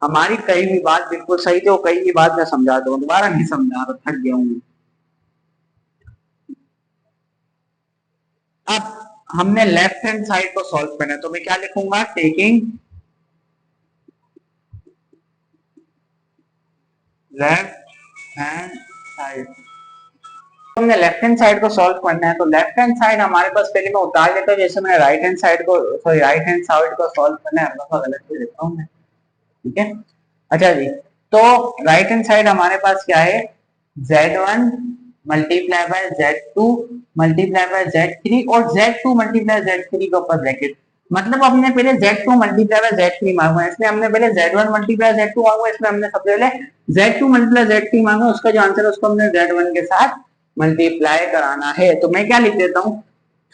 हमारी कई भी बात बिल्कुल सही थी और कई भी बात मैं समझा दूं, दोबारा नहीं समझा रहा, थक गया हूं। अब हमने लेफ्ट हैंड साइड को सॉल्व करना है तो मैं क्या लिखूंगा, टेकिंग लेफ्ट हैंड साइड। हमने लेफ्ट हैंड साइड को सॉल्व करना है तो लेफ्ट हैंड साइड हमारे पास पहले मैं उतार लेता हूँ, जैसे मैंने राइट हैंड साइड को सॉरी राइट हैंड साइड को सॉल्व करना है हर गलत से लिखता हूँ मैं, ठीक है। अच्छा जी, तो राइट हैंड साइड हमारे पास क्या है, Z1 multiply by Z2 multiply by Z3 और Z2 मल्टीप्लाई Z3 के ऊपर ब्रैकेट। मतलब हमने पहले Z2 मल्टीप्लाई बाय Z3 मांगा है, इसमें हमने पहले Z1 मल्टीप्लाई Z2 मांगा, इसमें हमने सबसे पहले Z2 मल्टीप्लाई Z3 मांगा, उसका जो आंसर है उसको हमने Z1 के साथ मल्टीप्लाई कराना है। तो मैं क्या लिख देता हूं,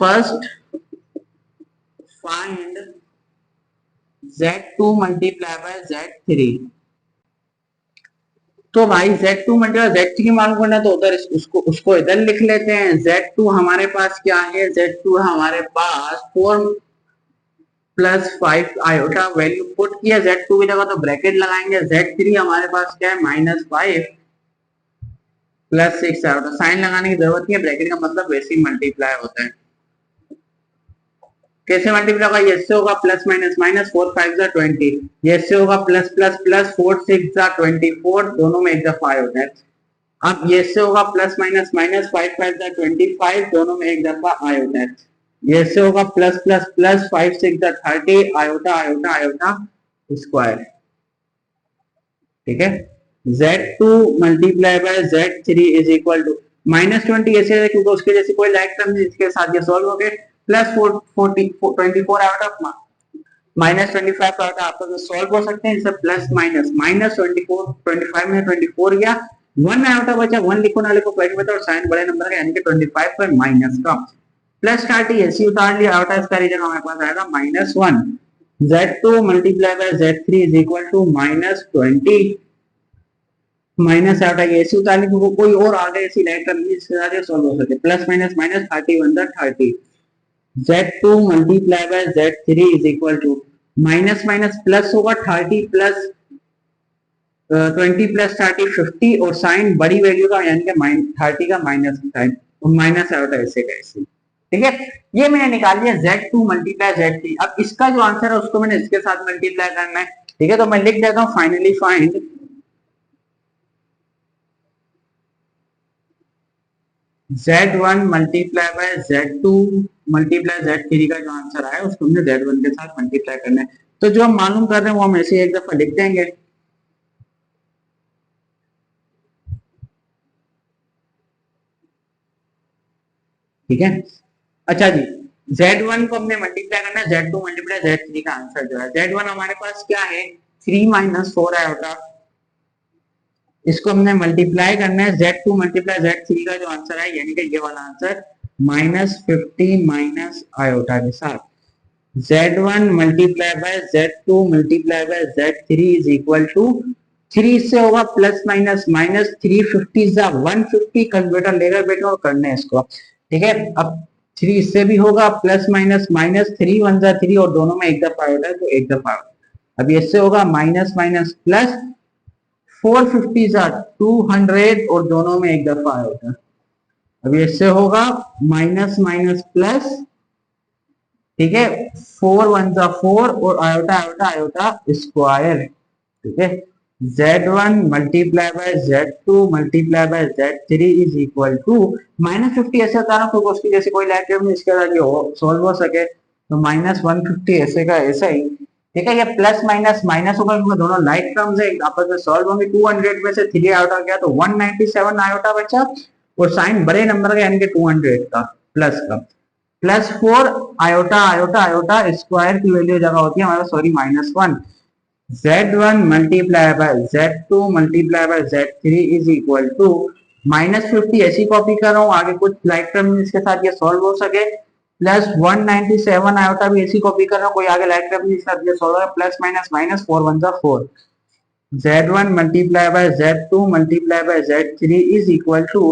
first find Z2 multiply by Z3। तो भाई Z2 मल्टीप्लाई Z3 मालूम करना तो उधर उसको इधर लिख लेते हैं। Z2 हमारे पास क्या है, Z2 हमारे पास 4 + 5 आयोटा वैल्यू पुट किया Z2 की जगह तो ब्रैकेट लगाएंगे। Z3 हमारे पास क्या है, -5 + 6 आयोटा, साइन लगाने की जरूरत नहीं है, ब्रैकेट का मतलब वैसे ही मल्टीप्लाई होता है। कैसे मल्टीप्लाई होगा, ये से होगा प्लस माइनस माइनस 4 5 जा 20, ये से होगा प्लस प्लस प्लस 4 6 जा 24, दोनों में एक दफा आए होता है। अब ये से होगा प्लस माइनस माइनस 5 5 जा 25, दोनों में एक दफा आए होता है। ये से होगा प्लस प्लस प्लस 5 6 जा 30 आयोटा आयोटा आयोटा स्क्वायर, ठीक है। Z2 multiply by Z3 is equal to -20 ऐसे है क्योंकि उसके जैसे कोई लाइक टर्म नहीं, इसके साथ ये सॉल्व हो गए। प्लस 24 आउट ऑफ -25 आउट आप तो सॉल्व हो सकते हैं, इसे प्लस माइनस -24 25 में 24 गया, 1 आउट बचा, 1 लिखो ना लिखो कोई नहीं पता, और साइन बड़े नंबर का यानी कि 25 पर माइनस का प्लस 30 ऐसी उतार लिया, आउट इसका रीजन हमारे पास आएगा -1। Z2 multiply by Z3 is equal to -20 minus out आएगा, ऐसी उतार ली क्योंकि कोई और आगे ऐसी लाइक कर ली इसके साथ सॉल्व हो सके। Plus minus minus 31 30, Z2 multiply by Z3 is equal to minus minus plus होगा 30 प्लस 20 प्लस 30 50 और साइन बड़ी वैल्यू का यानी कि 30 का माइनस साइन और माइनस आउट ऐसे कैसे, ठीक है। ये मैंने निकाल लिया Z2 मल्टीप्लाई Z3। अब इसका जो आंसर है उसको मैंने इसके साथ मल्टीप्लाई करना है, ठीक है। तो मैं लिख देता हूं finally find Z1 multiply by Z2 multiply Z3 का जो आंसर आया उसको हमने Z1 के साथ मल्टीप्लाई करना है। तो जो हम मालूम कर रहे हैं वो हम ऐसे एक दफा लिख देंगे, ठीक है। अच्छा जी, Z1 को हमने मल्टीप्लाई करना है, Z2 मल्टीप्लाई Z3 का आंसर जो है Z1 हमारे पास क्या है 3 - 4 आयोटा, इसको हमने मल्टीप्लाई करना है Z2 मल्टीप्लाई Z3 का जो आंसर है यानी कि ये वाला आंसर -50 माइनस आयोटा के साथ। Z1 multiply by Z2 multiply by Z3 is equal to 3 से होगा प्लस माइनस माइनस 350 जा 150 कन्वर्टर लेकर बेटा और करने हैं इसको, ठीक है। अब 3 इससे भी होगा प्लस माइनस माइनस 3 1 जा 3 और दोनों में एक दफा होता है तो एक दफा। अब इससे होगा माइनस माइनस प्लस 450 जा 200 और दोनों में एक दफा होता है। अब इससे होगा माइनस माइनस प्लस, ठीक है, 4 1 जा 4 और आयोटा आयोटा आयोटा स्क्वायर, ठीक है। Z1 multiply by Z2 multiply by Z3 is equal to -50 ऐसे होता है ना, क्योंकि उसकी जैसे कोई लाइक में इसके साथ ये सॉल्व हो सके तो -150 ऐसे का ऐसा ही, ठीक है। ये प्लस माइनस माइनस होगा क्योंकि दोनों लाइक टर्म्स है, आपस में सॉल्व होंगे। 200 में से 3 आयोटा गया तो 197 आयोटा बचा और साइन बड़े नंबर का यानी कि 200 का प्लस का, plus 4 iota iota iota square की वैल्यू जगह होती है हमारा sorry -1। Z1 multiply by Z2 multiply by Z3 is equal to -50 ऐसी कॉपी कर रहा हूँ, आगे कुछ लाइक टर्म इसके साथ ये सॉल्व हो सके, प्लस 197 आयोटा भी ऐसी कॉपी कर रहा हूँ, कोई आगे लाइक टर्म इसके साथ ये सॉल्व हो, प्लस माइनस माइनस 4 1 जा 4। Z1 multiply by Z2 multiply by Z3 is equal to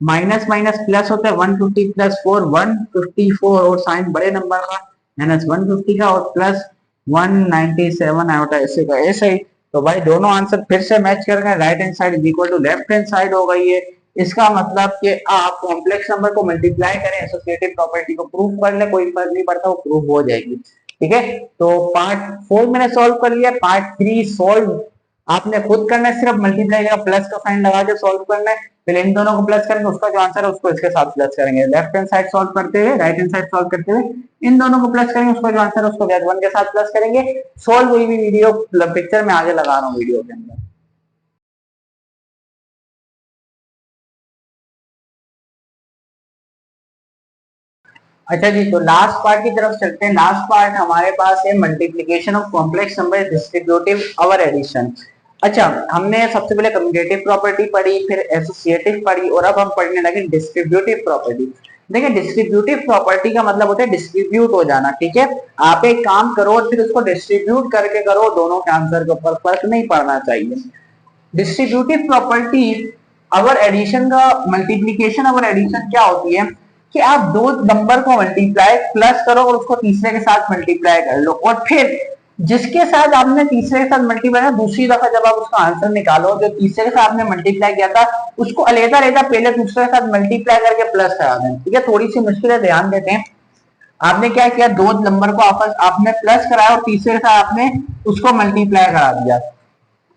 minus minus plus होता है 150 प्लस 4 154 और साइन बड़े नंबर का माइनस 150 का और प्लस 197 आयोटा ऐसे का ऐसे ही। तो भाई दोनों आंसर फिर से मैच कर गए, right hand side is equal to left hand side हो गई है। इसका मतलब कि आप कॉम्प्लेक्स नंबर को मल्टीप्लाई करें, एसोसिएटिव प्रॉपर्टी को प्रूफ कर ले, कोई फर्क नहीं पड़ता, वो प्रूफ हो जाएगी, ठीक है। तो पार्ट 4 मैंने सॉल्व कर लिया, पार्ट 3 सॉल्व आपने खुद करना है, सिर्फ मल्टीप्लाई का प्लस का साइन लगा के सॉल्व करना है। फिर इन दोनों को प्लस करेंगे, उसका जो आंसर है उसको इसके साथ प्लस करेंगे, लेफ्ट हैंड साइड सॉल्व करते हुए राइट हैंड साइड सॉल्व करते हुए इन दोनों को प्लस करेंगे, उसका जो आंसर है उसको Z1 के साथ प्लस करेंगे। सॉल्व हुई भी वीडियो पिक्चर में आगे लगा रहा हूँ वीडियो के अंदर। अच्छा जी, तो लास्ट पार्ट की तरफ चलते हैं। लास्ट पार्ट हमारे पास है multiplication of complex number, distributive और एडिशन। अच्छा, हमने सबसे पहले कम्यूटेटिव प्रॉपर्टी पढ़ी, फिर एसोसिएटिव पढ़ी और अब हम पढ़ने लगे डिस्ट्रीब्यूटिव प्रॉपर्टी। देखिए, डिस्ट्रीब्यूटिव प्रॉपर्टी का मतलब होता है डिस्ट्रीब्यूट हो जाना, ठीक है। आप एक काम करो और फिर उसको डिस्ट्रीब्यूट करके करो, दोनों के आंसर के ऊपर फर्क नहीं पड़ना चाहिए। डिस्ट्रीब्यूटिव प्रॉपर्टी अवर एडिशन का मल्टीप्लीकेशन अवर एडिशन क्या होती है कि आप दो नंबर को मल्टीप्लाई प्लस करो और उसको तीसरे के साथ मल्टीप्लाई कर लो और फिर जिसके साथ आपने तीसरे के साथ मल्टीप्लाई किया दूसरी दफा जब आप उसका आंसर निकालो, जो तीसरे के साथ आपने मल्टीप्लाई किया था उसको अलग अलग पहले दूसरे के साथ मल्टीप्लाई करके प्लस करा दें, ठीक है। थोड़ी सी मुश्किल है, ध्यान देते हैं। आपने क्या किया, दो नंबर को आपस आपने प्लस कराया और तीसरे के साथ आपने उसको मल्टीप्लाई करा दिया,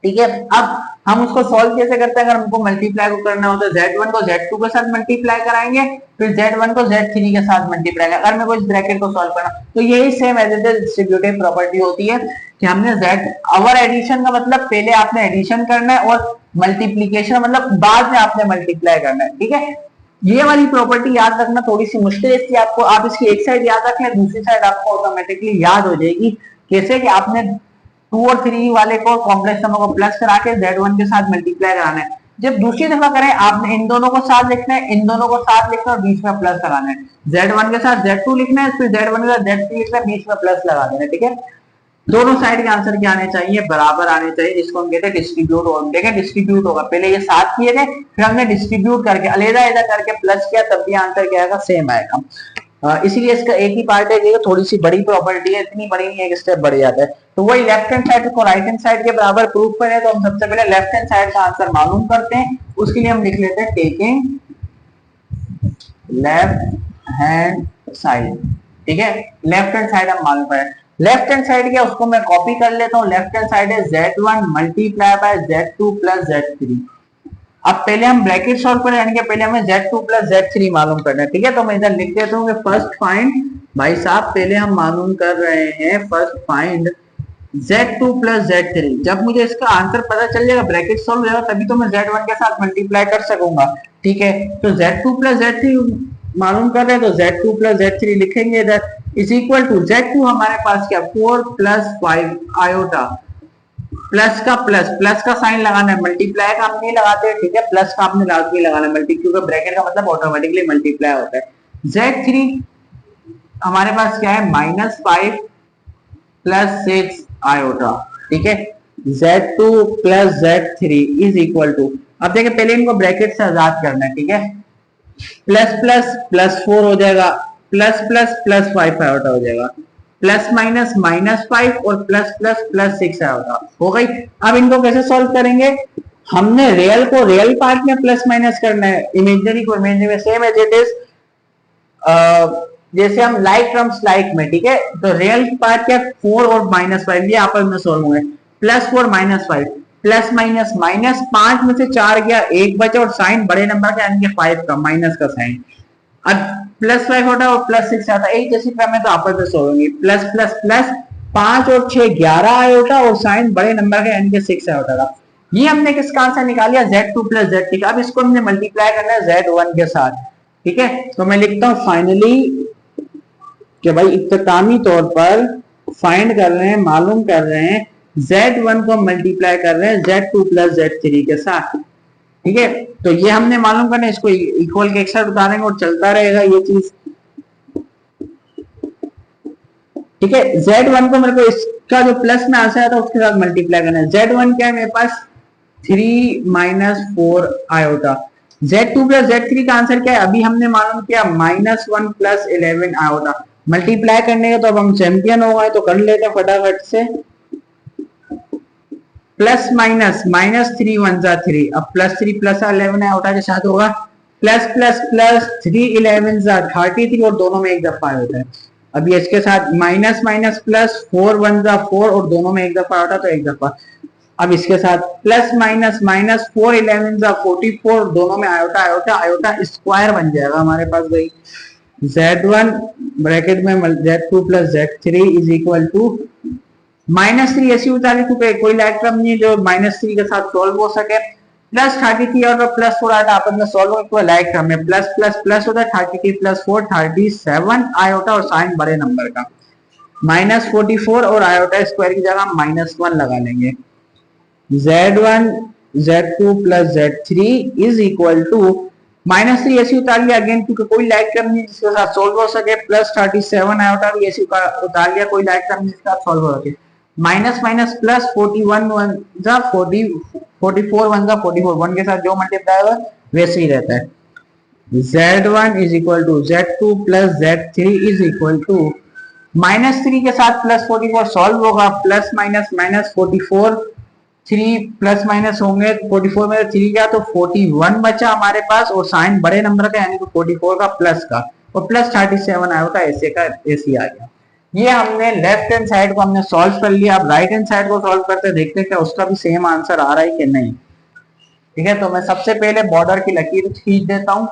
ठीक है। अब हम उसको सॉल्व कैसे करते हैं, अगर हमको मल्टीप्लाई को करना हो तो Z1 को Z2 के साथ मल्टीप्लाई कराएंगे, फिर Z1 को Z3 के साथ मल्टीप्लाई करेंगे। अगर मेरे को इस ब्रैकेट को सॉल्व करना तो यही same as it is distributive property होती है कि हमने Z अवर एडिशन का मतलब पहले आपने एडिशन करना है और मल्टीप्लीकेशन मतलब बाद में आपने मल्टीप्लाई करना है, ठीक है। ये वाली प्रॉपर्टी याद रखना थोड़ी सी मुश्किल है, इसकी आपको आप इसकी एक साइड याद रख लें, दूसरी साइड आपको ऑटोमेटिकली याद हो जाएगी। कैसे कि आपने 2 और 3 वाले को कॉम्प्लेक्स नंबर को प्लस करा के Z1 के साथ मल्टीप्लाई कराना है। जब दूसरी दफा करें आपने इन दोनों को साथ लिखना है, इन दोनों को साथ लिखना है और बीच में प्लस कराना है। Z1 के साथ Z2 लिखना है, फिर Z1 के साथ Z3 लिखना है, बीच में प्लस लगा देना है, ठीक है। दोनों साइड के आंसर क्या आने चाहिए, बराबर आने चाहिए, जिसको हम कहते हैं डिस्ट्रीब्यूट। और देखें डिस्ट्रीब्यूट होगा, पहले ये साथ किए थे फिर हमने डिस्ट्रीब्यूट करके अलग करके प्लस किया, तब भी आंसर क्या आएगा, सेम आएगा। इसीलिए इसका एक ही पार्ट है, ये थोड़ी सी बड़ी प्रॉपर्टी है, इतनी बड़ी नहीं है, एक स्टेप बढ़ जाता है। तो वही लेफ्ट हैंड साइड को राइट हैंड साइड के बराबर प्रूफ करें तो हम सबसे पहले लेफ्ट हैंड साइड का आंसर मालूम करते हैं। उसके लिए हम लिख लेते हैं टेकिंग लेफ्ट हैंड साइड, ठीक है। लेफ्ट हैंड साइड हम मालूम करें, लेफ्ट हैंड साइड क्या उसको मैं कॉपी कर लेता हूँ। लेफ्ट हैंड साइड है Z1 multiply by Z2 plus Z3। अब पहले हम ब्रैकेट सॉल्व करें, यानी कि पहले हमें Z2 प्लस Z3 मालूम करना है, ठीक है। तो मैं इधर लिख देता हूँ कि फर्स्ट फाइंड, भाई साहब पहले हम मालूम कर रहे हैं first find Z2 plus Z3। जब मुझे इसका आंसर पता चल जाएगा, ब्रैकेट सॉल्व हो जाएगा, तभी तो मैं Z1 के साथ मल्टीप्लाई कर सकूंगा, ठीक है। तो Z2 प्लस Z3 मालूम कर रहे हैं तो Z2 प्लस Z3 लिखेंगे इधर, इज इक्वल टू Z2 हमारे पास क्या 4 प्लस 5 आयोटा, प्लस का प्लस का साइन लगाना है, मल्टीप्लाई का हम नहीं लगाते, ठीक है। प्लस का आपने लाजमी लगाना है, मल्टी क्योंकि ब्रैकेट का मतलब ऑटोमेटिकली मल्टीप्लाई होता है। Z3 हमारे पास क्या है -5 + 6 आयोटा, ठीक है। Z2 + Z3 is equal to, अब देखिए पहले इनको ब्रैकेट से आजाद करना है, ठीक है। प्लस प्लस +4 हो जाएगा, प्लस प्लस +5 आयोटा हो जाएगा, प्लस माइनस -5 और प्लस प्लस +6 आयोटा हो गई। अब इनको कैसे सॉल्व करेंगे, हमने रियल को रियल पार्ट में प्लस माइनस करना है, इमेजिनरी को इमेजिनरी में, सेम एज इट इज जैसे हम लाइक टर्म्स लाइक में, ठीक है। तो रियल पार्ट क्या, 4 और -5 ये आपस में सॉल्व होंगे, +4 -5, प्लस माइनस माइनस, 5 में से 4 गया, 1 बचा और साइन बड़े नंबर का यानी कि 5 का, माइनस का साइन। अब +5 होता है और +6 आता है, एक जैसी क्रम में तो आपस में सॉल्व होंगे, प्लस प्लस प्लस, 5 और 6 11 आयोटा और साइन बड़े नंबर का यानी कि 6 आयोटा का। ये हमने किसका आंसर निकाल लिया, Z2 + Z3 का। अब इसको हमने मल्टीप्लाई करना है Z1 के साथ, ठीक है। तो मैं लिखता हूं फाइनली कि भाई इख्तितामी तौर पर फाइंड कर रहे हैं, मालूम कर रहे हैं, Z1 को मल्टीप्लाई कर रहे हैं Z2 + Z3 के साथ, ठीक है। तो ये हमने मालूम करना है, इसको इक्वल के एक साथ उतारेंगे और चलता रहेगा ये चीज, ठीक है। Z1 को मेरे को इसका जो प्लस में आंसर आता है उसके साथ मल्टीप्लाई करना है। Z1 क्या है मेरे पास, 3 - 4 आयोटा। Z2 + Z3 का आंसर क्या है, अभी हमने मालूम किया -1 + 11 आयोटा। मल्टीप्लाई करने का तो अब हम चैंपियन हो गए, तो कर लेते हैं फटाफट से। प्लस माइनस -3 1 जा 3, अब +3 + 11 आयोटा के साथ होगा, प्लस प्लस प्लस 3 11 जा 33 और दोनों में एक दफा होता है। अब ये इसके साथ माइनस माइनस प्लस 4 1 जा 4 और दोनों में एक दफा होता है, तो एक दफा। अब इसके साथ प्लस माइनस -4 11 जा 44, दोनों में आयोटा आयोटा आयोटा स्क्वायर बन जाएगा हमारे पास भाई। Z1 ब्रैकेट में Z2 + Z3 is equal to -3 ऐसी उतारी क्योंकि कोई लाइक टर्म नहीं है जो -3 के साथ सॉल्व हो सके, +33 और +4 आयोटा आपस में सॉल्व हो, कोई लाइक टर्म है, प्लस प्लस प्लस होता है, 33 + 4 37 आयोटा और साइन बड़े नंबर का, -44 और आयोटा स्क्वायर की जगह -1 लगा लेंगे। Z1 Z2 + Z3 is equal to -3 ऐसी उतार लिया अगेन क्योंकि कोई लाइक टर्म नहीं जिसके साथ सॉल्व हो सके, +37 आयोटा भी ऐसी उतार लिया, कोई लाइक टर्म नहीं जिसके साथ सॉल्व हो सके, माइनस माइनस प्लस 41 1 जा 40 44 1 जा 44, 1 के साथ जो मल्टीप्लाई होगा वैसे ही रहता है। Z1 is equal to Z2 + Z3 is equal to -3 के साथ +44 सॉल्व होगा, प्लस माइनस -44 3 प्लस माइनस होंगे, 44 में 3 गया तो 41 बचा हमारे पास और साइन बड़े नंबर का यानी कि 44 का प्लस का और प्लस 37 आया होता ऐसे का ऐसे आ गया। ये हमने लेफ्ट हैंड साइड को हमने सॉल्व कर लिया। अब राइट हैंड साइड को सॉल्व करते देखते हैं क्या उसका भी सेम आंसर आ रहा है कि नहीं, ठीक है। तो मैं सबसे पहले बॉर्डर की लकीर खींच देता हूँ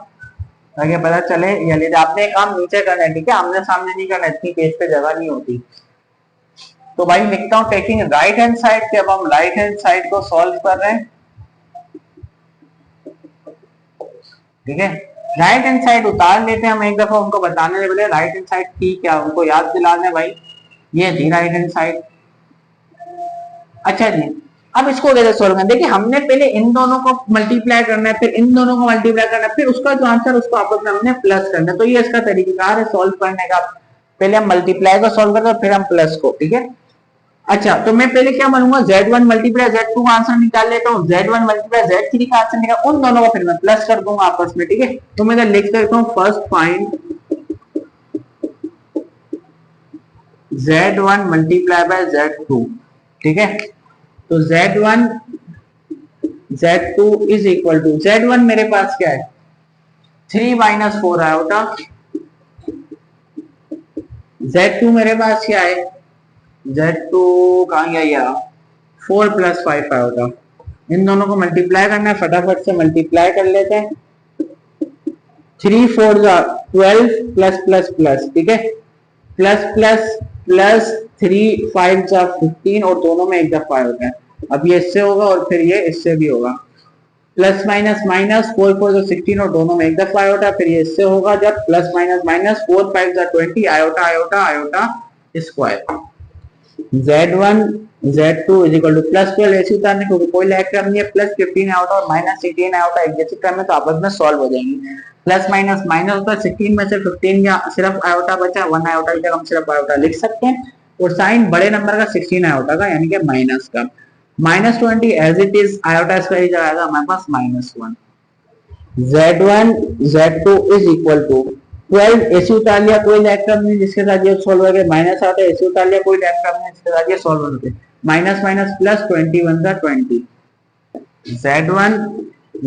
ताकि पता चले, यानी आपने काम नीचे करना है, ठीक है, आमने सामने नहीं करना, इतनी पेज पे जगह नहीं होती। तो भाई लिखता हूँ टेकिंग राइट हैंड साइड के, अब हम राइट हैंड साइड को सॉल्व कर रहे हैं, ठीक है। राइट हैंड साइड उतार लेते हैं हम एक दफा, उनको बताने से पहले राइट हैंड साइड थी क्या उनको याद दिला दें भाई, ये थी राइट हैंड साइड। अच्छा जी, अब इसको कैसे सोल्व करना, देखिए हमने पहले इन दोनों को मल्टीप्लाई करना है, फिर इन दोनों को मल्टीप्लाई करना है, फिर उसका जो आंसर उसको आपस में हमने प्लस करना है। तो ये इसका तरीकाकार है सॉल्व करने का, पहले हम मल्टीप्लाई को सॉल्व करते हैं फिर हम प्लस को, ठीक है। अच्छा तो मैं पहले क्या मानूंगा, Z1 × Z2 का आंसर निकाल लेता हूँ, Z1 × Z3 का आंसर निकाल, उन दोनों को फिर मैं प्लस कर दूंगा आपस में, ठीक है। तो मैं लिख देता हूँ फर्स्ट फाइंड Z1 × Z2, ठीक है। तो Z1 Z2 is equal to, Z1 मेरे पास क्या है 3 - 4 आयोटा, Z2 मेरे पास क्या है Z2 कहाँ गया यार 4 + 5 आयोटा। इन दोनों को मल्टीप्लाई करना है, फटाफट से मल्टीप्लाई कर लेते हैं, 3 4 जा 12 प्लस प्लस प्लस, ठीक है, प्लस प्लस प्लस 3 5 जा 15 और दोनों में एक दफा होता है। अब ये इससे होगा और फिर ये इससे भी होगा, प्लस माइनस माइनस 4 4 जा 16 और दोनों में एक दफा आयोटा, फिर ये इससे होगा जब प्लस माइनस माइनस 4 5 जा 20 iota iota iota square. Z1 Z2 is equal two plus 12 ऐसे उतारने को कोई लैग टर्म नहीं है, प्लस 15 आयोटा और माइनस 18 आयोटा एक जैसे टर्म है तो आपस में सॉल्व हो जाएंगे। प्लस माइनस माइनस होता है, 16 में से 15 या सिर्फ आयोटा बचा, 1 आयोटा की जगह हम सिर्फ आयोटा लिख सकते हैं, और साइन बड़े नंबर का 16 आयोटा का यानी कि माइनस का। Minus 20 as it is iota square ही आएगा हमारे पास -1। Z1 Z2 is equal to 12 ऐसे उतार लिया, कोई लैग टर्म नहीं जिसके साथ ये सॉल्व हो गया, माइनस आता है ऐसे उतार लिया, कोई लैग टर्म नहीं जिसके साथ ये सॉल्व हो गया, माइनस माइनस प्लस 21 का 20। Z1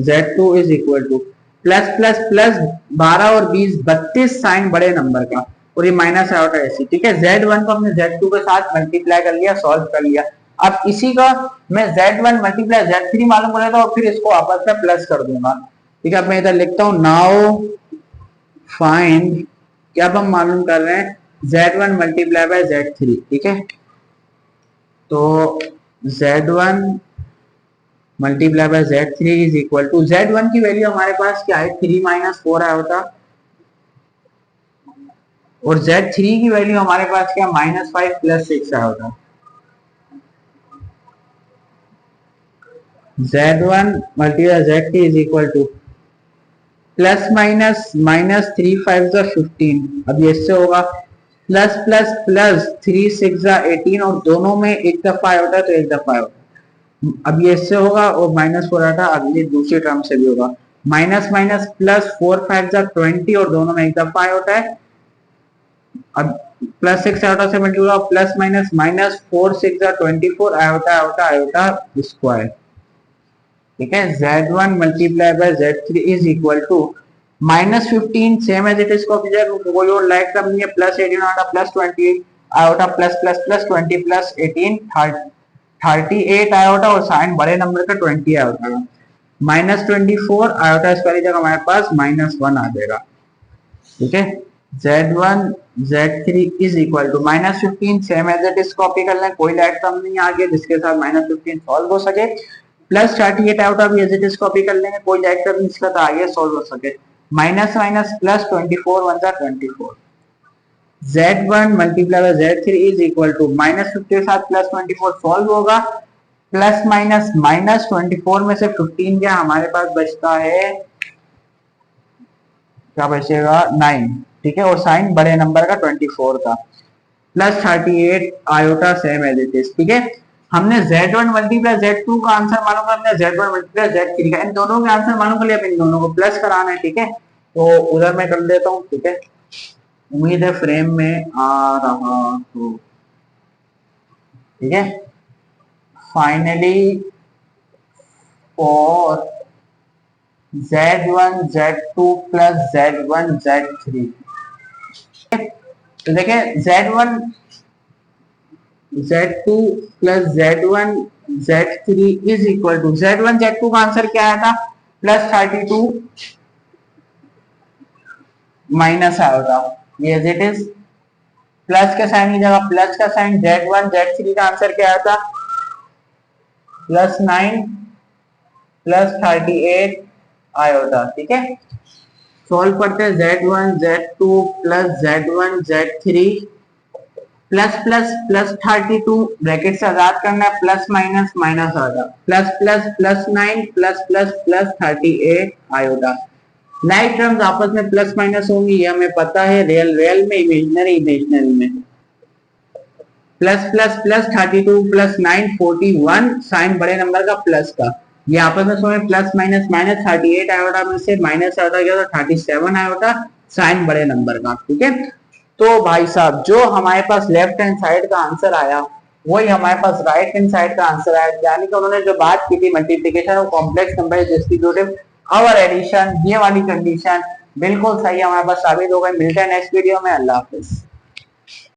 Z2 is equal two plus plus plus 12 और 20 32 साइन बड़े नंबर का, और ये माइनस आउट है ऐसे, ठीक है। Z1 को हमने Z2 के साथ मल्टीप्लाई कर लिया, सॉल्व कर लिया। अब इसी का मैं Z1 मल्टीप्लाई Z3 मालूम कर लेता हूँ, फिर इसको आपस में प्लस कर दूंगा, ठीक है। अब मैं इधर लिखता हूँ नाउ फाइंड, क्या अब हम मालूम कर रहे हैं Z1 मल्टीप्लाई बाय Z3, ठीक है। तो Z1 multiply by Z3 is equal to, Z1 की वैल्यू हमारे पास क्या है 3 माइनस 4 आया होता, और Z3 की वैल्यू हमारे पास क्या -5 प्लस 6 आया होता। Z1 multiply Z3 is equal two plus minus minus 3 5 15, अब ये इससे होगा प्लस प्लस प्लस 3 6 18, और दोनों में एक दफा आया होता है तो एक दफा आया होता है। अब ये इससे होगा और -4 आया था, अगली दूसरी टर्म से भी होगा, माइनस माइनस प्लस 4 5 20, और दोनों में एक दफा आया होता है। अब प्लस 6 आयोटा से मल्टीप्लाई होगा, plus minus minus 4 6 24 iota iota iota square, ठीक है। Z1 multiply by Z3 is equal to -15 same as it is coefficient, कोई और लाइक टर्म नहीं है, plus 18 iota plus 28 iota plus plus plus 20 plus 18 38 iota, और साइन बड़े नंबर का 20 आयोटा, -24 आयोटा स्क्वायर की जगह हमारे पास -1 आ जाएगा, ठीक है। Z1 Z3 is equal to -15 same as it is copy कर लें, कोई लाइक टर्म नहीं आ गया जिसके साथ -15 सॉल्व हो सके, प्लस 38 आयोटा भी एज इट इज कॉपी कर लेंगे, कोई लाइक टर्म इसका तो आगे सॉल्व हो सके, minus minus plus 24 1 24। Z1 multiply by Z3 is equal to -50 के साथ प्लस 24 सॉल्व होगा, प्लस माइनस माइनस 24 में से 15 क्या हमारे पास बचता है, क्या बचेगा 9, ठीक है, और साइन बड़े नंबर का 24 का, plus 38 iota same as it is, ठीक है। हमने Z1 मल्टीप्लाई Z2 का आंसर मालूम करना है, Z1 मल्टीप्लाई Z3 का, इन दोनों के आंसर मालूम कर लिया, इन दोनों को प्लस कराना है, ठीक है। तो उधर मैं कर देता हूँ, ठीक है, उम्मीद है फ्रेम में आ रहा हो, ठीक है। Finally for Z1 Z2 plus Z1 Z3, तो देखें Z1 Z2 plus Z1 Z3 is equal to, Z1 Z2 का आंसर क्या आया था प्लस 32 माइनस आएगा, ये एज इट इज, प्लस के साइन की जगह प्लस का साइन, Z1 Z3 का आंसर क्या आया था प्लस 9 प्लस 38 आयोटा, ठीक है। सॉल्व करते हैं, Z1 Z2 plus Z1 Z3 plus plus plus 32 bracket से आजाद करना है, plus minus minus iota, plus plus plus 9 plus plus plus 38 iota. Like terms आपस में प्लस माइनस होंगी, ये हमें पता है, रियल रियल में, इमेजिनरी इमेजिनरी में। Plus plus plus 32 plus 9 41 sign बड़े नंबर का प्लस का, ये आपस में सोए प्लस माइनस माइनस 38 आयोटा में से माइनस आयोटा गया तो 37 आयोटा साइन बड़े नंबर का, ठीक है। तो भाई साहब जो हमारे पास लेफ्ट हैंड साइड का आंसर आया वही हमारे पास राइट हैंड साइड का आंसर आया, यानी कि उन्होंने जो बात की थी मल्टीप्लिकेशन और कॉम्प्लेक्स नंबर डिस्ट्रीब्यूटिव और एडिशन, ये वाली कंडीशन बिल्कुल सही हमारे पास साबित हो गई। मिलते हैं नेक्स्ट वीडियो में, अल्लाह हाफिज।